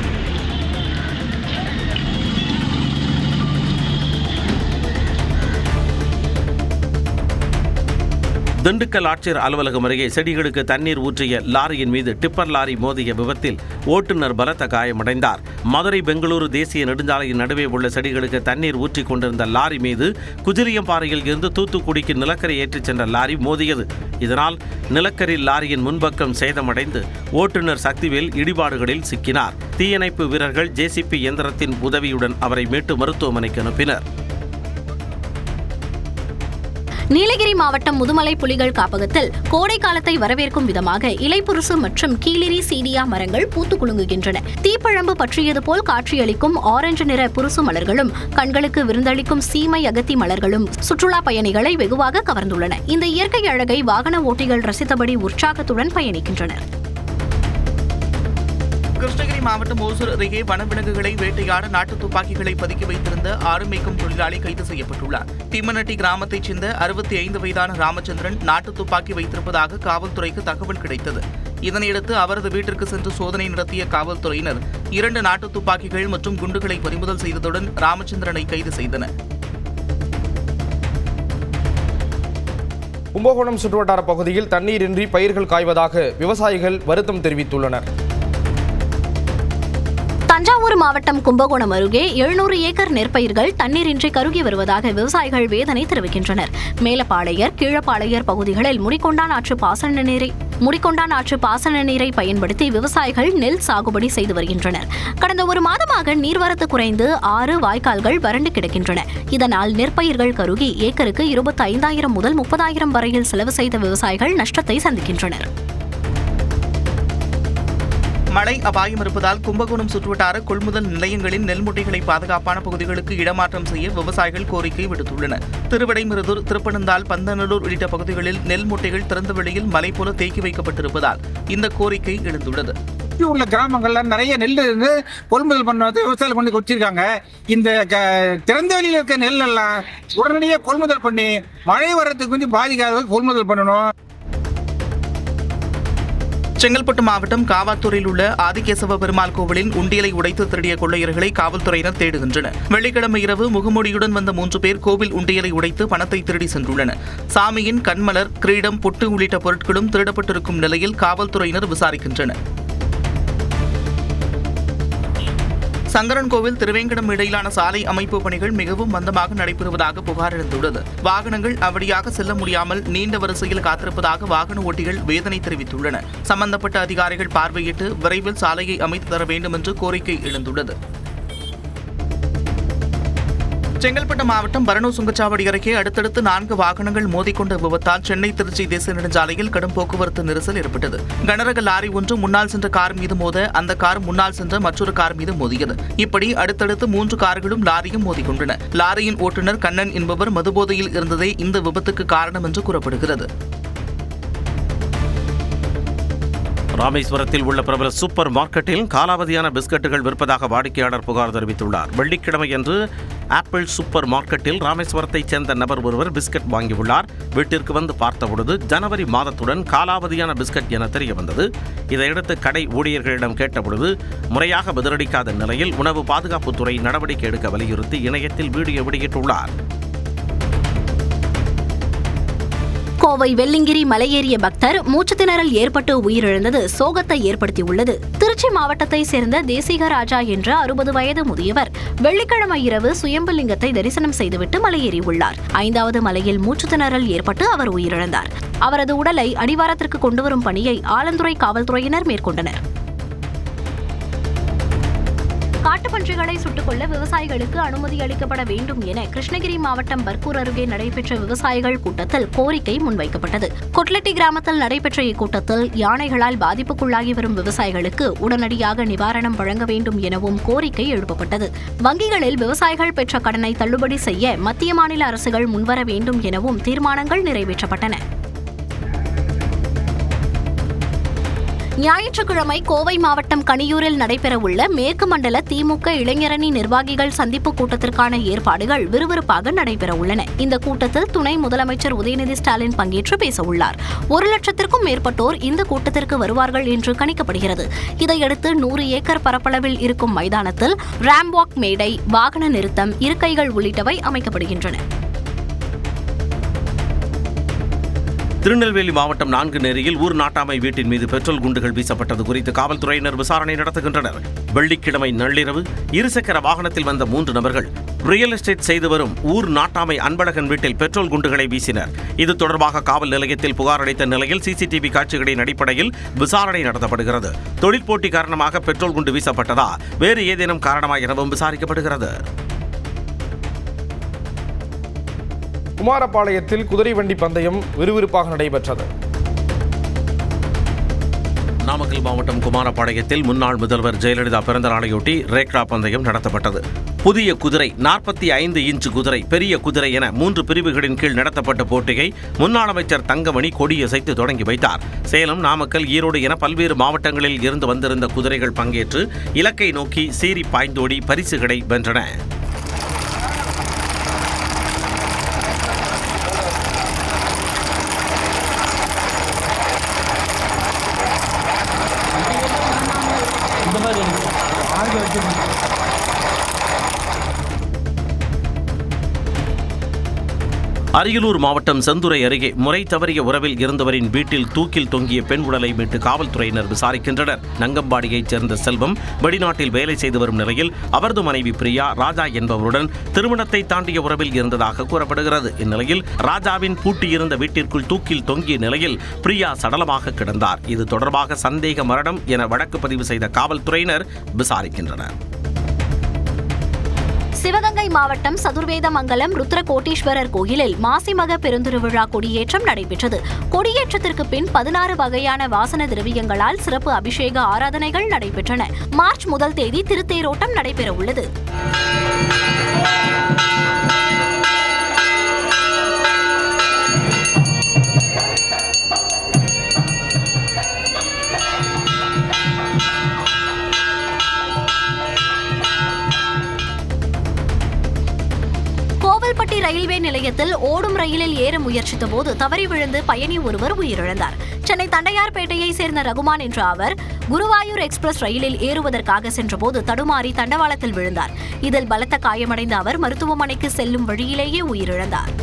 திண்டுக்கல் ஆட்சியர் அலுவலகம் அருகே செடிகளுக்கு தண்ணீர் ஊற்றிய லாரியின் மீது டிப்பர் லாரி மோதிய விபத்தில் ஓட்டுநர் பலத்த காயமடைந்தார். மதுரை பெங்களூரு தேசிய நெடுஞ்சாலையின் நடுவே உள்ள செடிகளுக்கு தண்ணீர் ஊற்றிக் கொண்டிருந்த லாரி மீது குஜிலியம்பாறையில் இருந்து தூத்துக்குடிக்கு நிலக்கரி ஏற்றிச் சென்ற லாரி மோதியது. இதனால் நிலக்கரி லாரியின் முன்பக்கம் சேதமடைந்து ஓட்டுநர் சக்திவேல் இடிபாடுகளில் சிக்கினார். தீயணைப்பு வீரர்கள் ஜேசிபி இயந்திரத்தின் உதவியுடன் அவரை மீட்டு மருத்துவமனைக்கு அனுப்பினர். நீலகிரி மாவட்டம் முதுமலை புலிகள் காப்பகத்தில் கோடை காலத்தை வரவேற்கும் விதமாக இலைப்புருசு மற்றும் கீளிரி சீடியா மரங்கள் பூத்து குலுங்குகின்றன. தீப்பழம்பு பற்றியது போல் காட்சியளிக்கும் ஆரஞ்சு நிற புருசு மலர்களும் கண்களுக்கு விருந்தளிக்கும் சீமை அகத்தி மலர்களும் சுற்றுலா பயணிகளை வெகுவாக கவர்ந்துள்ளன. இந்த இயற்கை அழகை வாகன ஓட்டிகள் ரசித்தபடி உற்சாகத்துடன் பயணிக்கின்றனர். கிருஷ்ணகிரி மாவட்டம் ஓசூர் அருகே வனவிலங்குகளை வேட்டையாட நாட்டு துப்பாக்கிகளை பதுக்கி வைத்திருந்த ஆடு மேய்க்கும் தொழிலாளி கைது செய்யப்பட்டுள்ளார். திம்மநட்டி கிராமத்தைச் சேர்ந்த 65 வயதான ராமச்சந்திரன் நாட்டு துப்பாக்கி வைத்திருப்பதாக காவல்துறைக்கு தகவல் கிடைத்தது. இதனையடுத்து அவரது வீட்டிற்கு சென்று சோதனை நடத்திய காவல்துறையினர் 2 நாட்டு துப்பாக்கிகள் மற்றும் குண்டுகளை பறிமுதல் செய்ததுடன் ராமச்சந்திரனை கைது செய்தனர். கும்பகோணம் சுற்றுவட்டார பகுதியில் தண்ணீரின்றி பயிர்கள் காய்வதாக விவசாயிகள் வருத்தம் தெரிவித்துள்ளனர். தஞ்சாவூர் மாவட்டம் கும்பகோணம் அருகே 700 ஏக்கர் நெற்பயிர்கள் தண்ணீரின்றி கருகி வருவதாக விவசாயிகள் வேதனை தெரிவிக்கின்றனர். மேலப்பாளையர் கீழப்பாளையர் பகுதிகளில் முடிக்கொண்டான் ஆற்று பாசன நீரை பயன்படுத்தி விவசாயிகள் நெல் சாகுபடி செய்து வருகின்றனர். கடந்த 1 மாதமாக நீர்வரத்து குறைந்து 6 வாய்க்கால்கள் வறண்டு கிடக்கின்றன. இதனால் நெற்பயிர்கள் கருகி ஏக்கருக்கு 25,000 முதல் 30,000 வரையில் செலவு செய்த விவசாயிகள் நஷ்டத்தை சந்திக்கின்றனர். மழை அபாயம் இருப்பதால் கும்பகோணம் சுற்றுவட்டார கொள்முதல் நிலையங்களின் நெல் மூட்டைகளை பாதுகாப்பான பகுதிகளுக்கு இடமாற்றம் செய்ய விவசாயிகள் கோரிக்கை விடுத்துள்ளனர். திருவிடைமருதூர், திருப்பனந்தாள், பந்தநல்லூர் உள்ளிட்ட பகுதிகளில் நெல் மூட்டைகள் திறந்த வெளியில் மலை போல தேக்கி வைக்கப்பட்டிருப்பதால் இந்த கோரிக்கை எழுந்துள்ளது. உள்ள கிராமங்கள்ல நிறைய நெல் இருந்து கொள்முதல் பண்ண விவசாயிகள் கொண்டு வச்சிருக்காங்க. இந்த திறந்த வெளியில் இருக்க நெல் எல்லாம் உடனடியாக கொள்முதல் பண்ணி மழை வரத்துக்கு கொஞ்சம் பாதிக்காத கொள்முதல் பண்ணணும். செங்கல்பட்டு மாவட்டம் காவாத்தூரில் உள்ள ஆதிகேசவ பெருமாள் கோவிலின் உண்டியலை உடைத்து திருடிய கொள்ளையர்களை காவல்துறையினர் தேடுகின்றனர். வெள்ளிக்கிழமை இரவு முகமூடியுடன் வந்த 3 பேர் கோவில் உண்டியலை உடைத்து பணத்தை திருடி சென்றுள்ளனர். சாமியின் கண்மலர், கிரீடம், பொட்டு உள்ளிட்ட பொருட்களும் திருடப்பட்டிருக்கும் நிலையில் காவல்துறையினர் விசாரிக்கின்றனர். சங்கரன்கோவில் திருவேங்கடம் இடையிலான சாலை அமைப்பு பணிகள் மிகவும் மந்தமாக நடைபெறுவதாக புகார் எழுந்துள்ளது. வாகனங்கள் அவ்வழியாக செல்ல முடியாமல் நீண்ட வரிசையில் காத்திருப்பதாக வாகன ஓட்டிகள் வேதனை தெரிவித்துள்ளனர். சம்பந்தப்பட்ட அதிகாரிகள் பார்வையிட்டு விரைவில் சாலையை அமைத்து தர வேண்டும் என்று கோரிக்கை எழுந்துள்ளது. செங்கல்பட்டு மாவட்டம் பரணூர் சுங்கச்சாவடி அருகே அடுத்தடுத்து 4 வாகனங்கள் மோதிக்கொண்ட விபத்தால் சென்னை திருச்சி தேசிய நெடுஞ்சாலையில் கடும் போக்குவரத்து நெரிசல் ஏற்பட்டது. கனரக லாரி ஒன்று முன்னால் சென்ற கார் மீது மோத அந்த கார் முன்னால் சென்ற மற்றொரு கார் மீது மோதியது. இப்படி அடுத்தடுத்து 3 கார்களும் லாரியும் மோதிக்கொண்டன. லாரியின் ஓட்டுநர் கண்ணன் என்பவர் மதுபோதையில் இருந்ததே இந்த விபத்துக்கு காரணம் என்று கூறப்படுகிறது. ராமேஸ்வரத்தில் உள்ள பிரபல சூப்பர் மார்க்கெட்டில் காலாவதியான பிஸ்கட்டுகள் விற்பதாக வாடிக்கையாளர் புகார் தெரிவித்துள்ளார். வெள்ளிக்கிழமையன்று ஆப்பிள் சூப்பர் மார்க்கெட்டில் ராமேஸ்வரத்தைச் சேர்ந்த நபர் ஒருவர் பிஸ்கட் வாங்கியுள்ளார். வீட்டிற்கு வந்து பார்த்தபொழுது ஜனவரி மாதத்துடன் காலாவதியான பிஸ்கட் என தெரிய வந்தது. இதையடுத்து கடை ஊழியர்களிடம் கேட்டபொழுது முறையாக பதிலளிக்காத நிலையில் உணவு பாதுகாப்புத்துறை நடவடிக்கை எடுக்க வலியுறுத்தி இணையத்தில் வீடியோ வெளியிட்டுள்ளார். கோவை வெள்ளிங்கிரி மலையேறிய பக்தர் மூச்சுத்திணறல் ஏற்பட்டு உயிரிழந்தது சோகத்தை ஏற்படுத்தியுள்ளது. திருச்சி மாவட்டத்தை சேர்ந்த தேசிகராஜா என்ற 60 வயது முதியவர் வெள்ளிக்கிழமை இரவு சுயம்புலிங்கத்தை தரிசனம் செய்துவிட்டு மலையேறியுள்ளார். 5வது மலையில் மூச்சுத்திணறல் ஏற்பட்டு அவர் உயிரிழந்தார். அவரது உடலை அடிவாரத்திற்கு கொண்டுவரும் பணியை ஆலந்துறை காவல்துறையினர் மேற்கொண்டனர். காட்டுப்பன்றிகளை சுட்டுக் கொள்ள விவசாயிகளுக்கு அனுமதி அளிக்கப்பட வேண்டும் என கிருஷ்ணகிரி மாவட்டம் பர்கூர் அருகே நடைபெற்ற விவசாயிகள் கூட்டத்தில் கோரிக்கை முன்வைக்கப்பட்டது. கொட்லட்டி கிராமத்தில் நடைபெற்ற இக்கூட்டத்தில் யானைகளால் பாதிப்புக்குள்ளாகி வரும் விவசாயிகளுக்கு உடனடியாக நிவாரணம் வழங்க வேண்டும் எனவும் கோரிக்கை எழுப்பப்பட்டது. வங்கிகளில் விவசாயிகள் பெற்ற கடனை தள்ளுபடி செய்ய மத்திய மாநில அரசுகள் முன்வர வேண்டும் எனவும் தீர்மானங்கள் நிறைவேற்றப்பட்டன. ஞாயிற்றுக்கிழமை கோவை மாவட்டம் கனியூரில் நடைபெறவுள்ள மேற்கு மண்டல திமுக இளைஞரணி நிர்வாகிகள் சந்திப்பு கூட்டத்திற்கான ஏற்பாடுகள் விறுவிறுப்பாக நடைபெறவுள்ளன. இந்த கூட்டத்தில் துணை முதலமைச்சர் உதயநிதி ஸ்டாலின் பங்கேற்று பேசவுள்ளார். 1 லட்சத்திற்கும் மேற்பட்டோர் இந்த கூட்டத்திற்கு வருவார்கள் என்று கணிக்கப்படுகிறது. இதையடுத்து 100 ஏக்கர் பரப்பளவில் இருக்கும் மைதானத்தில் ராம்வாக் மேடை, வாகன நிறுத்தம், இருக்கைகள் உள்ளிட்டவை அமைக்கப்படுகின்றன. திருநெல்வேலி மாவட்டம் நான்குநேரியில் ஊர் நாட்டாமை வீட்டின் மீது பெட்ரோல் குண்டுகள் வீசப்பட்டது குறித்து காவல்துறையினர் விசாரணை நடத்துகின்றனர். வெள்ளிக்கிழமை நள்ளிரவு இருசக்கர வாகனத்தில் வந்த 3 நபர்கள் ரியல் எஸ்டேட் செய்து வரும் ஊர் நாட்டாமை அன்பழகன் வீட்டில் பெட்ரோல் குண்டுகளை வீசினர். இது தொடர்பாக காவல் நிலையத்தில் புகார் அளித்த நிலையில் சிசிடிவி காட்சிகளின் அடிப்படையில் விசாரணை நடத்தப்படுகிறது. தொழிற்போட்டி காரணமாக பெட்ரோல் குண்டு வீசப்பட்டதா வேறு ஏதேனும் காரணமா எனவும் விசாரிக்கப்படுகிறது. குமாரபாளையத்தில் குதிரை வண்டி பந்தயம் விறுவிறுப்பாக நடைபெற்றது. நாமக்கல் மாவட்டம் குமாரபாளையத்தில் முன்னாள் முதல்வர் ஜெயலலிதா பிறந்த நாளையொட்டி ரேக்டா பந்தயம் நடத்தப்பட்டது. புதிய குதிரை, 45 இன்ச் குதிரை, பெரிய குதிரை என 3 பிரிவுகளின் கீழ் நடத்தப்பட்ட போட்டியை முன்னாள் அமைச்சர் தங்கமணி கொடியசைத்து தொடங்கி வைத்தார். சேலம், நாமக்கல், ஈரோடு என பல்வேறு மாவட்டங்களில் இருந்து வந்திருந்த குதிரைகள் பங்கேற்று இலக்கை நோக்கி சீறி பாய்ந்தோடி பரிசுகளை வென்றன. அரியலூர் மாவட்டம் செந்துறை அருகே முறை தவறிய உறவில் இருந்தவரின் வீட்டில் தூக்கில் தொங்கிய பெண் உடலை மீட்டு காவல்துறையினர் விசாரிக்கின்றனர். நங்கம்பாடியைச் சேர்ந்த செல்வம் வெளிநாட்டில் வேலை செய்து வரும் நிலையில் அவரது மனைவி பிரியா, ராஜா என்பவருடன் திருமணத்தை தாண்டிய உறவில் இருந்ததாக கூறப்படுகிறது. இந்நிலையில் ராஜாவின் பூட்டியிருந்த வீட்டிற்குள் தூக்கில் தொங்கிய நிலையில் பிரியா சடலமாக கிடந்தார். இது தொடர்பாக சந்தேக மரணம் என வழக்கு பதிவு செய்த காவல்துறையினர் விசாரிக்கின்றனர். சிவகங்கை மாவட்டம் சதுர்வேதமங்கலம் ருத்ரகோட்டீஸ்வரர் கோயிலில் மாசிமக பெருந்திருவிழா கொடியேற்றம் நடைபெற்றது. கொடியேற்றத்திற்கு பின் 16 வகையான வாசன திரவியங்களால் சிறப்பு அபிஷேக ஆராதனைகள் நடைபெற்றன. மார்ச் 1 தேதி திருத்தேரோட்டம் நடைபெறவுள்ளது. கோவில்பட்டி ரயில்வே நிலையத்தில் ஓடும் ரயிலில் ஏற முயற்சித்த போது தவறி விழுந்து பயணி ஒருவர் உயிரிழந்தார். சென்னை தண்டையார்பேட்டையை சேர்ந்த ரகுமான் என்ற அவர் குருவாயூர் எக்ஸ்பிரஸ் ரயிலில் ஏறுவதற்காக சென்றபோது தடுமாறி தண்டவாளத்தில் விழுந்தார். இதில் பலத்த காயமடைந்த அவர் மருத்துவமனைக்கு செல்லும் வழியிலேயே உயிரிழந்தார்.